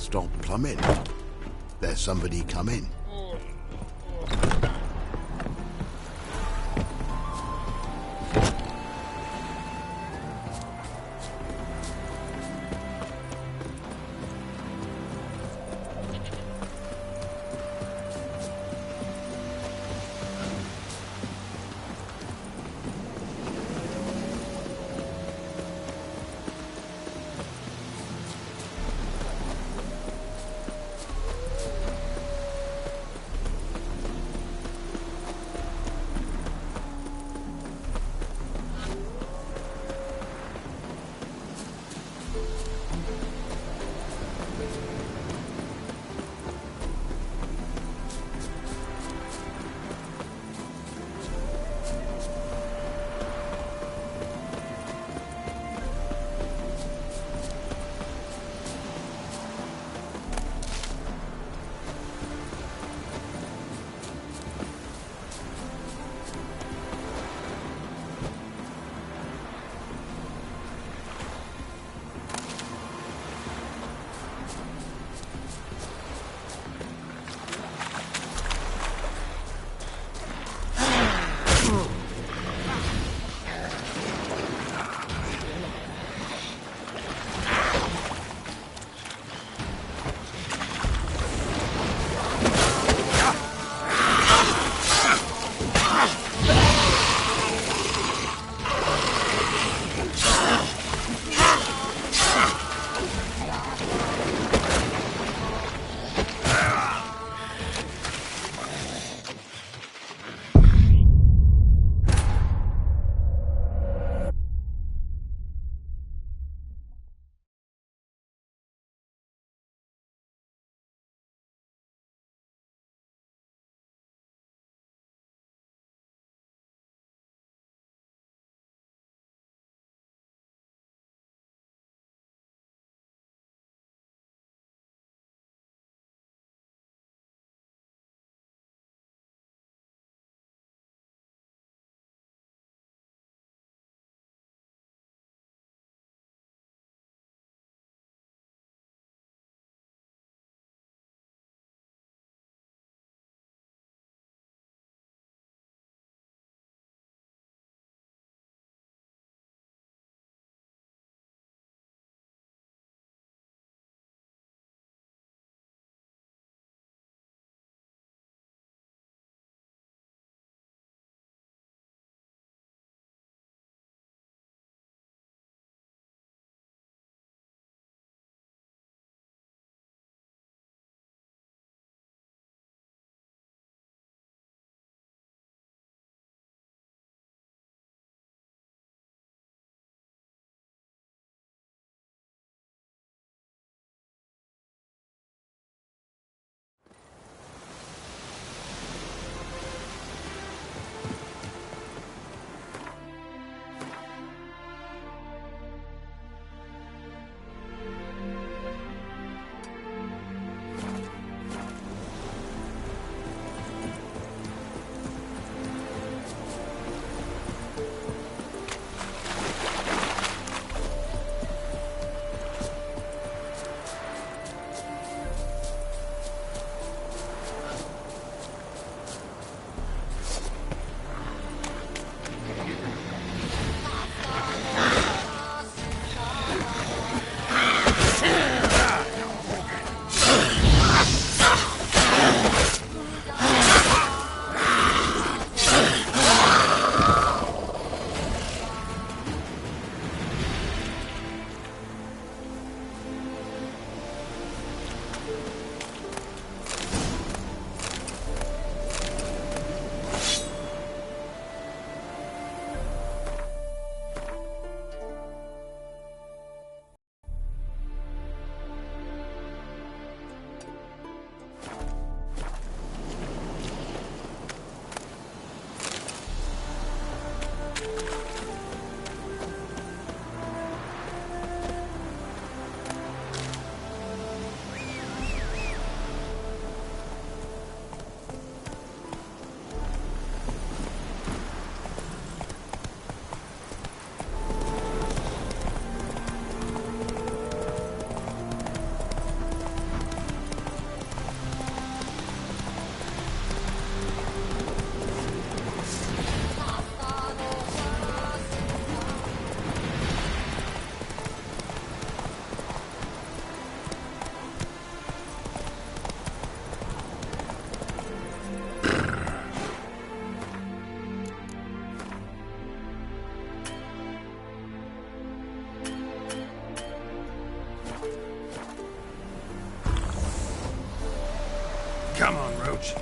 stop plumbing. There's somebody come in. Come on, Roach.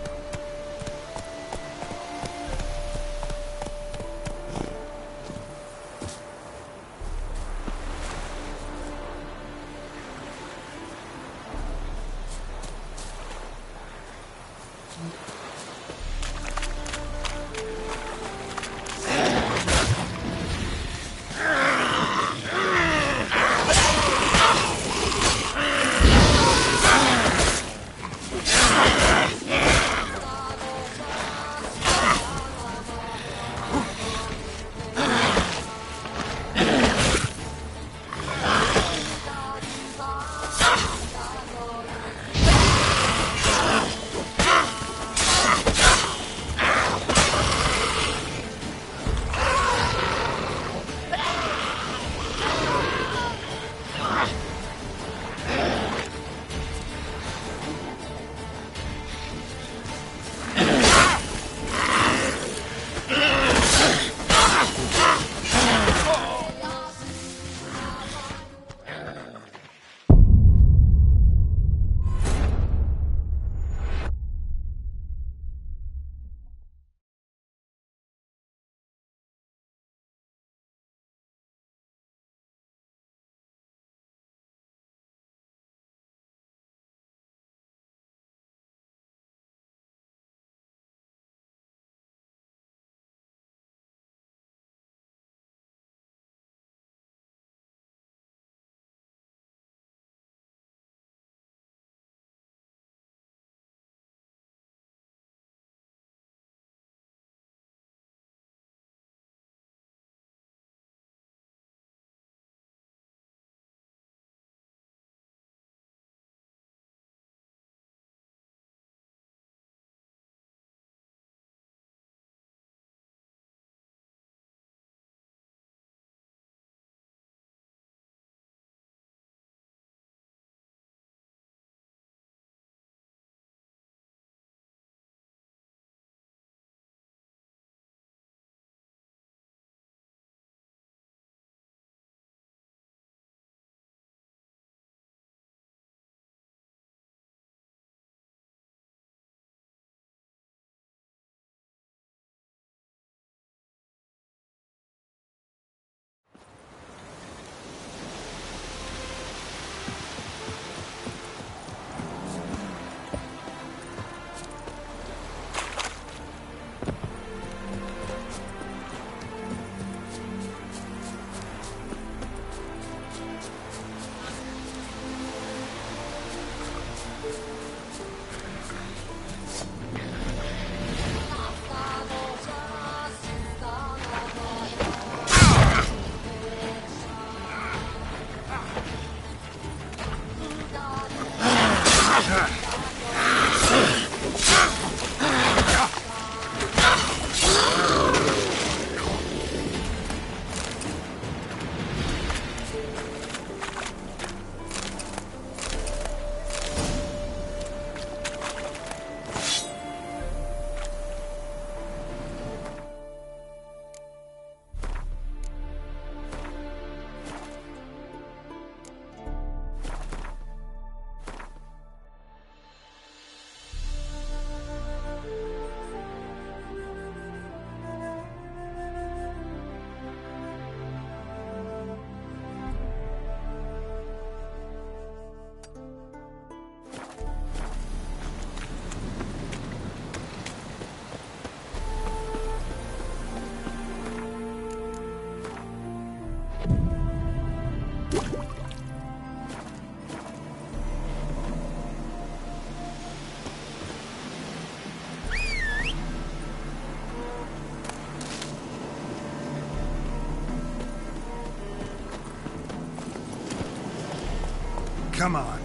Come on.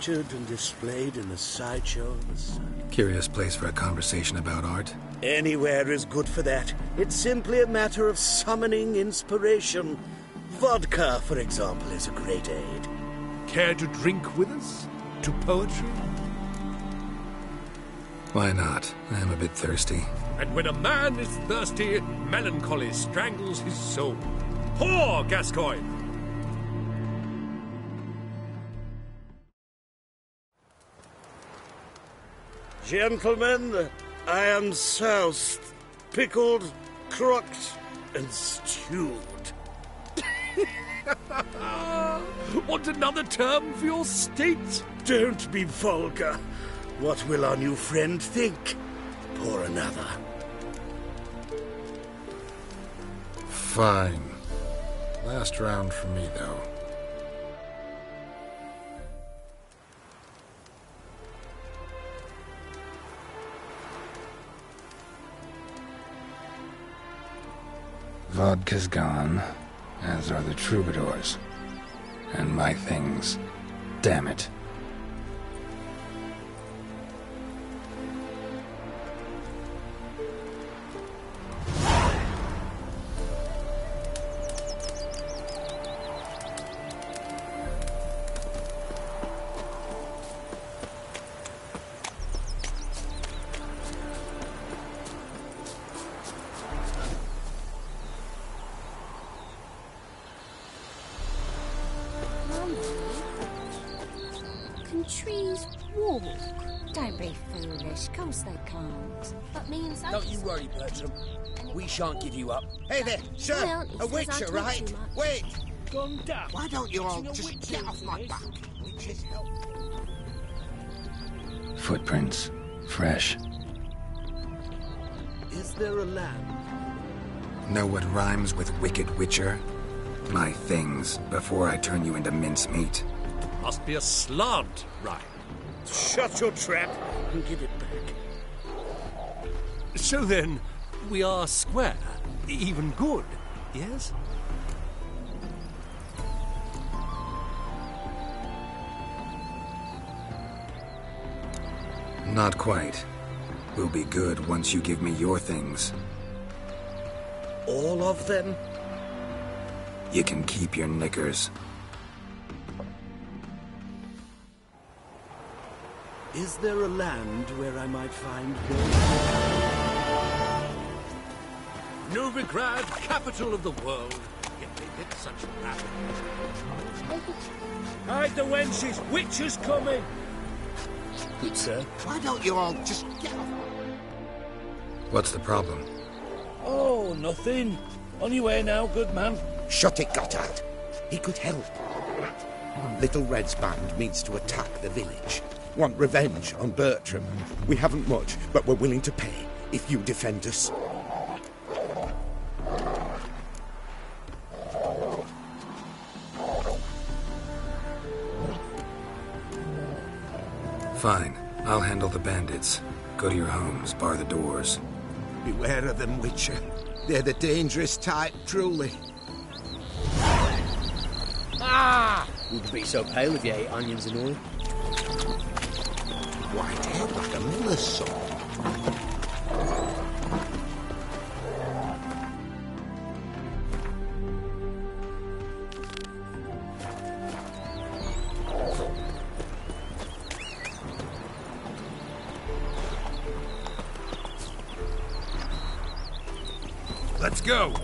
sculptured and displayed in a sideshow of the sun. Curious place for a conversation about art. Anywhere is good for that. It's simply a matter of summoning inspiration. Vodka, for example, is a great aid. Care to drink with us? To poetry? Why not? I am a bit thirsty. And when a man is thirsty, melancholy strangles his soul. Pour, Gascoigne! Gentlemen, I am soused, pickled, crocked, and stewed. Want another term for your state? Don't be vulgar. What will our new friend think? Pour another. Fine. Last round for me, though. Vodka's gone, as are the troubadours. And my things. Damn it. Can trees walk? Don't be foolish. Course they can't. But me and Don't you worry, Bertram. We shan't give you up. Hey there, sir! My auntie A says I witcher, talk right? too much. Wait! Gone down. Why don't you all It's a just witcher, get off my this. back? Witches help. Footprints. Fresh. Is there a land? Know what rhymes with wicked witcher? My things, before I turn you into mincemeat. Must be a slant, right? Shut your trap and give it back. So then, we are square. Even good, yes? Not quite. We'll be good once you give me your things. All of them? You can keep your knickers. Is there a land where I might find gold? Novigrad, capital of the world. Yet they get such rapid. Hide the wenches! Witcher's coming! Good sir. Why don't you all just get off? What's the problem? Oh, nothing. On your way now, good man. Shut it, Gotthard. He could help. Little Red's band means to attack the village. Want revenge on Bertram. We haven't much, but we're willing to pay if you defend us. Fine. I'll handle the bandits. Go to your homes, bar the doors. Beware of them, Witcher. They're the dangerous type, truly. Ah! Wouldn't be so pale if you ate onions and all. White hair like a miller's son. Let's go.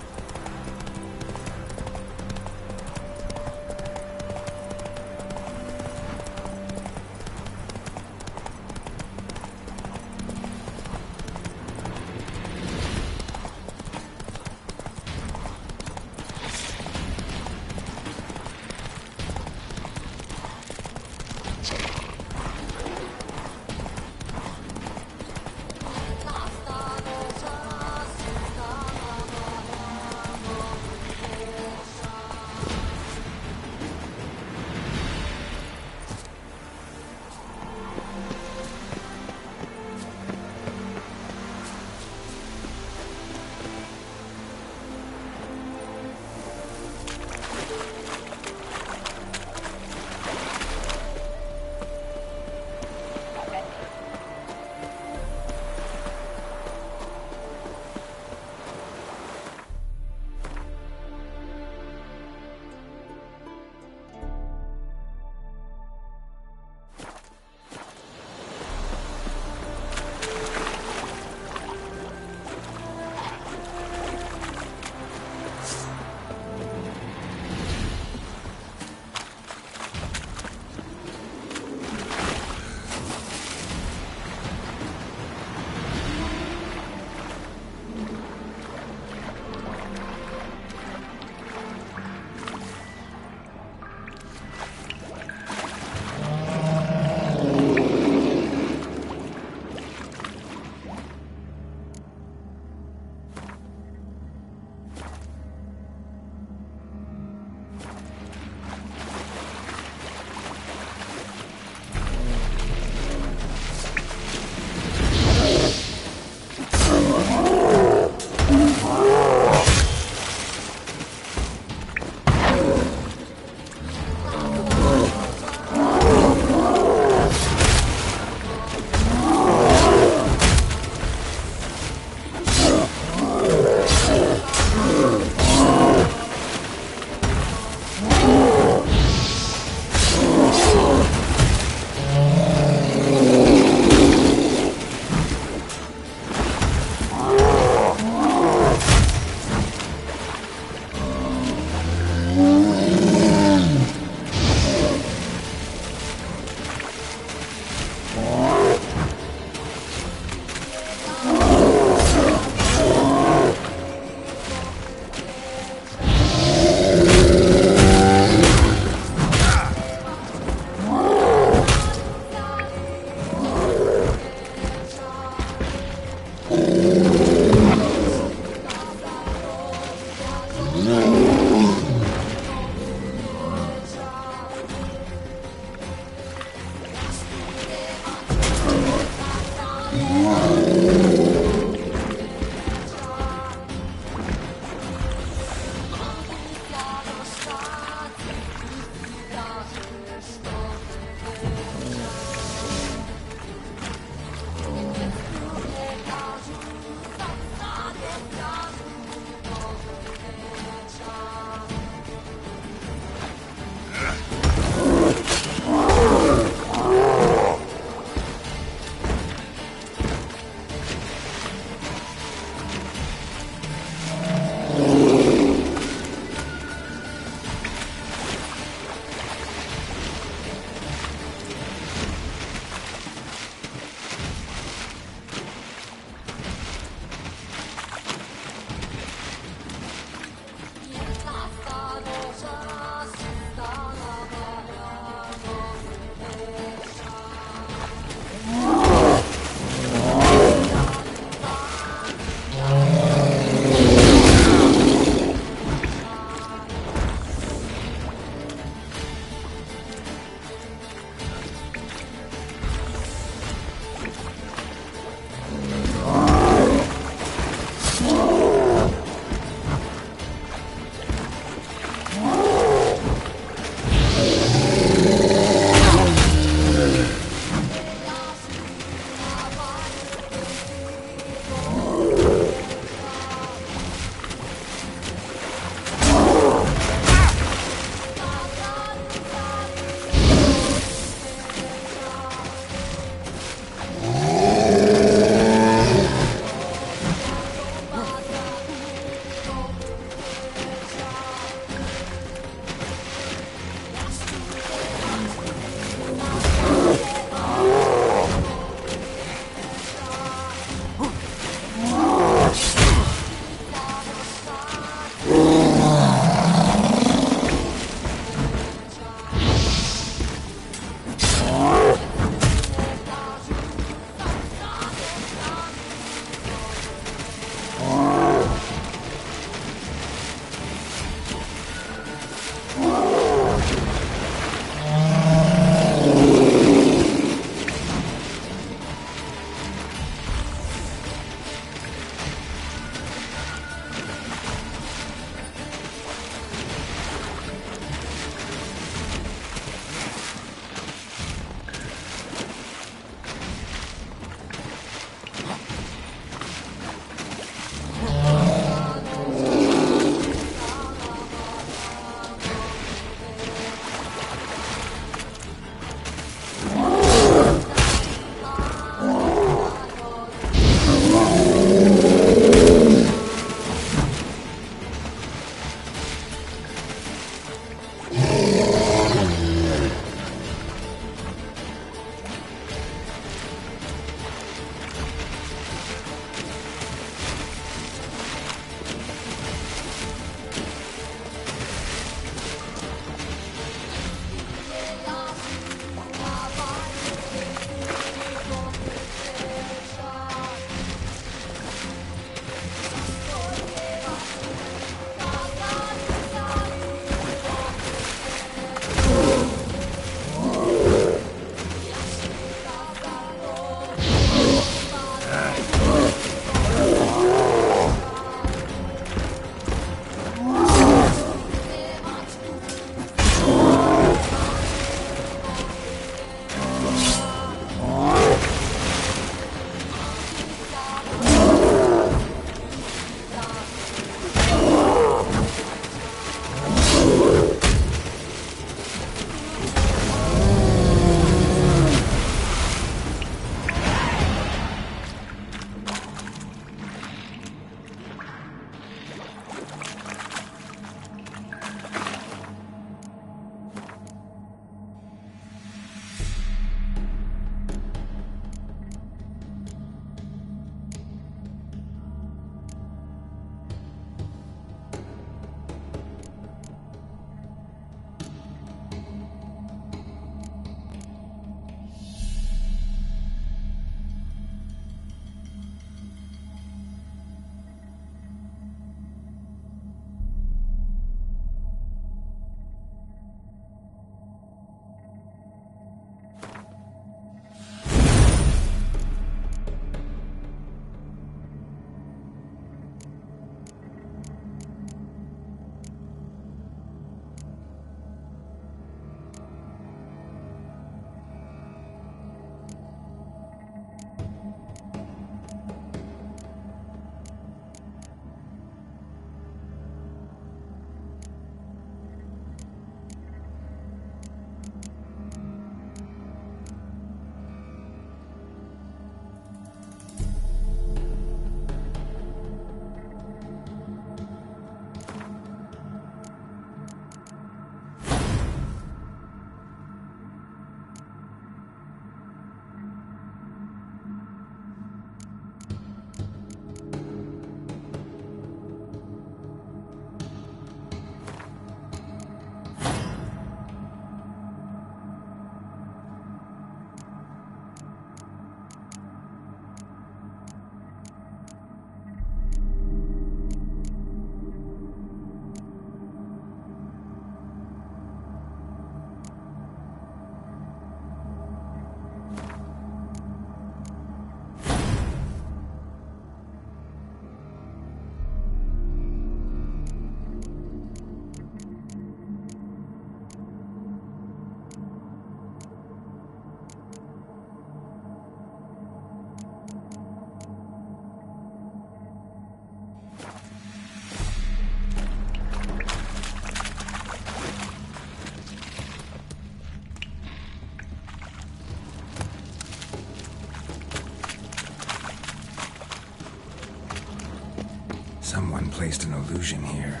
Someone placed an illusion here.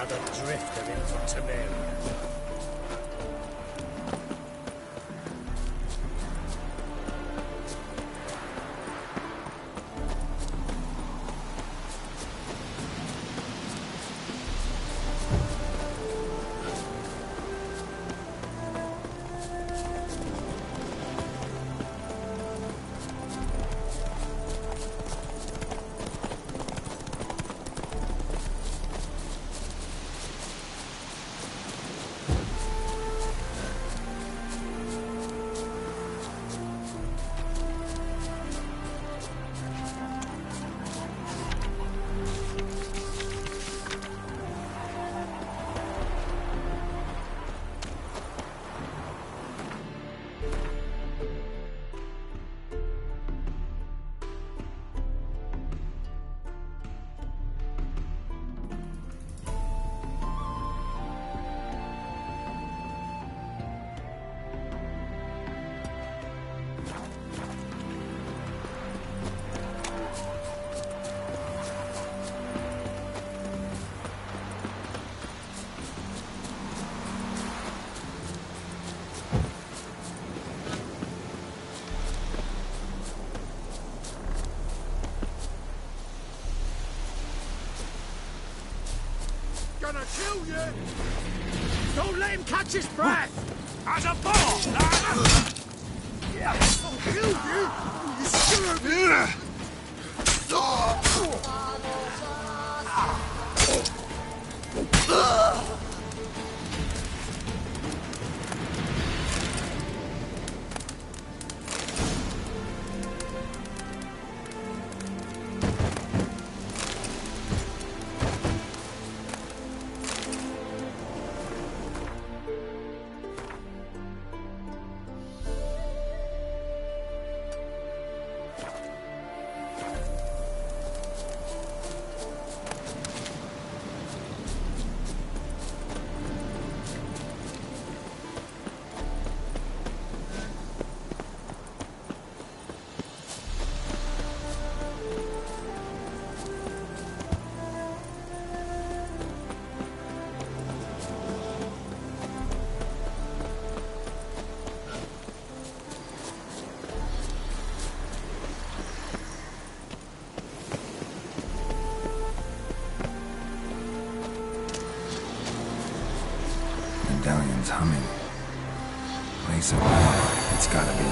Another drifter in for Tamaria. his breath! As a ball, lad! Medallion's humming. Place of power, it's gotta be.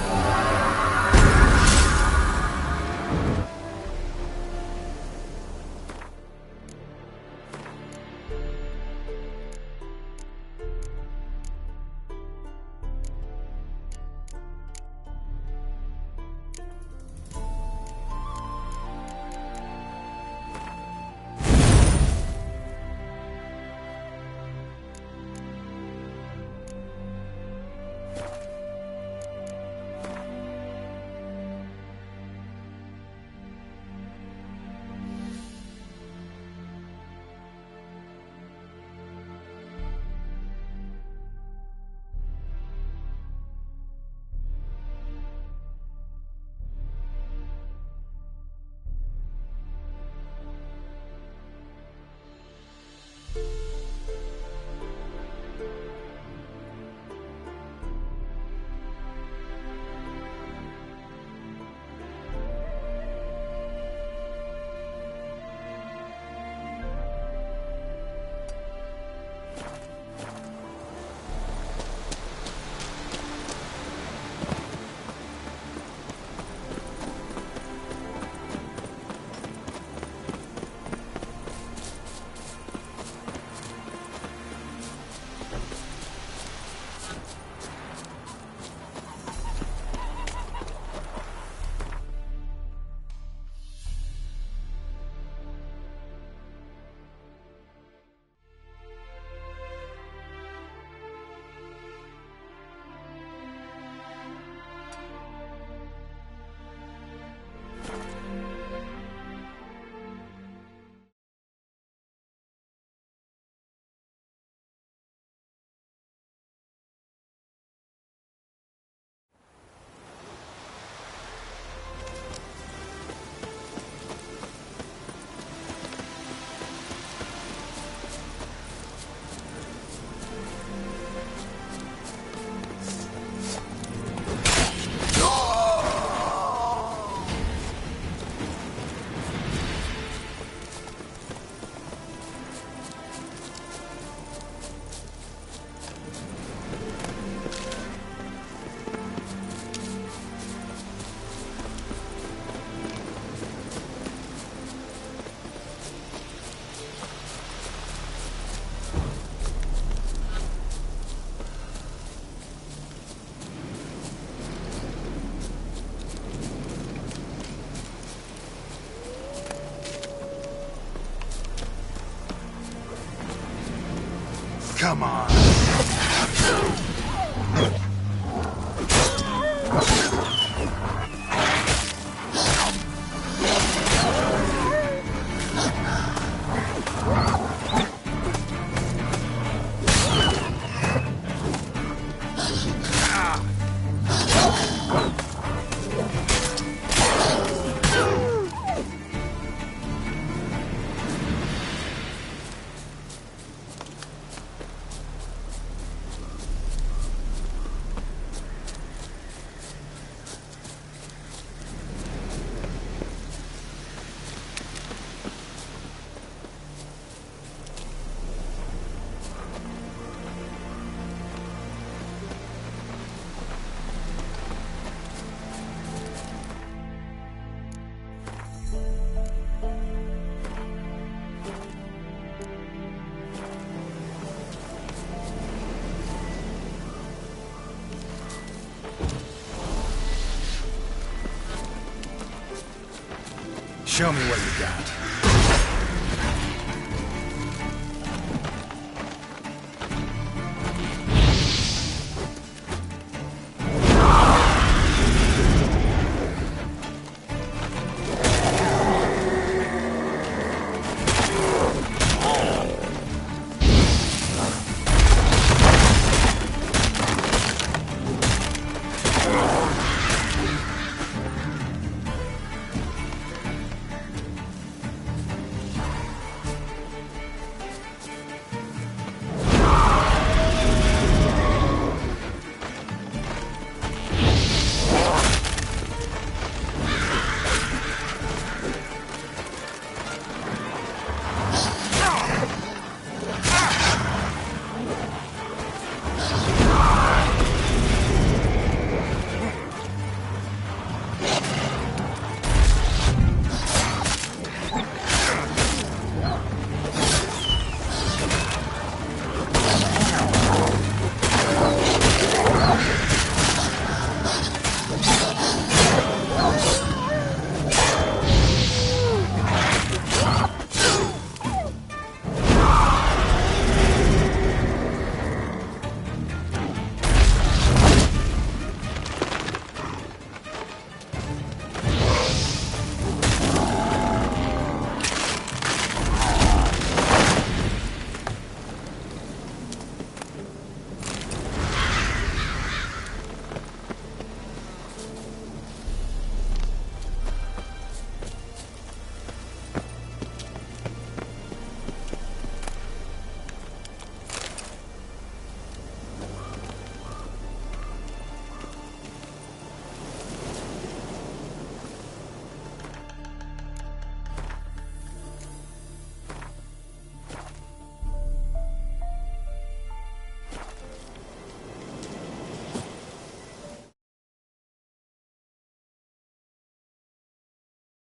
Come on. Show me what you got.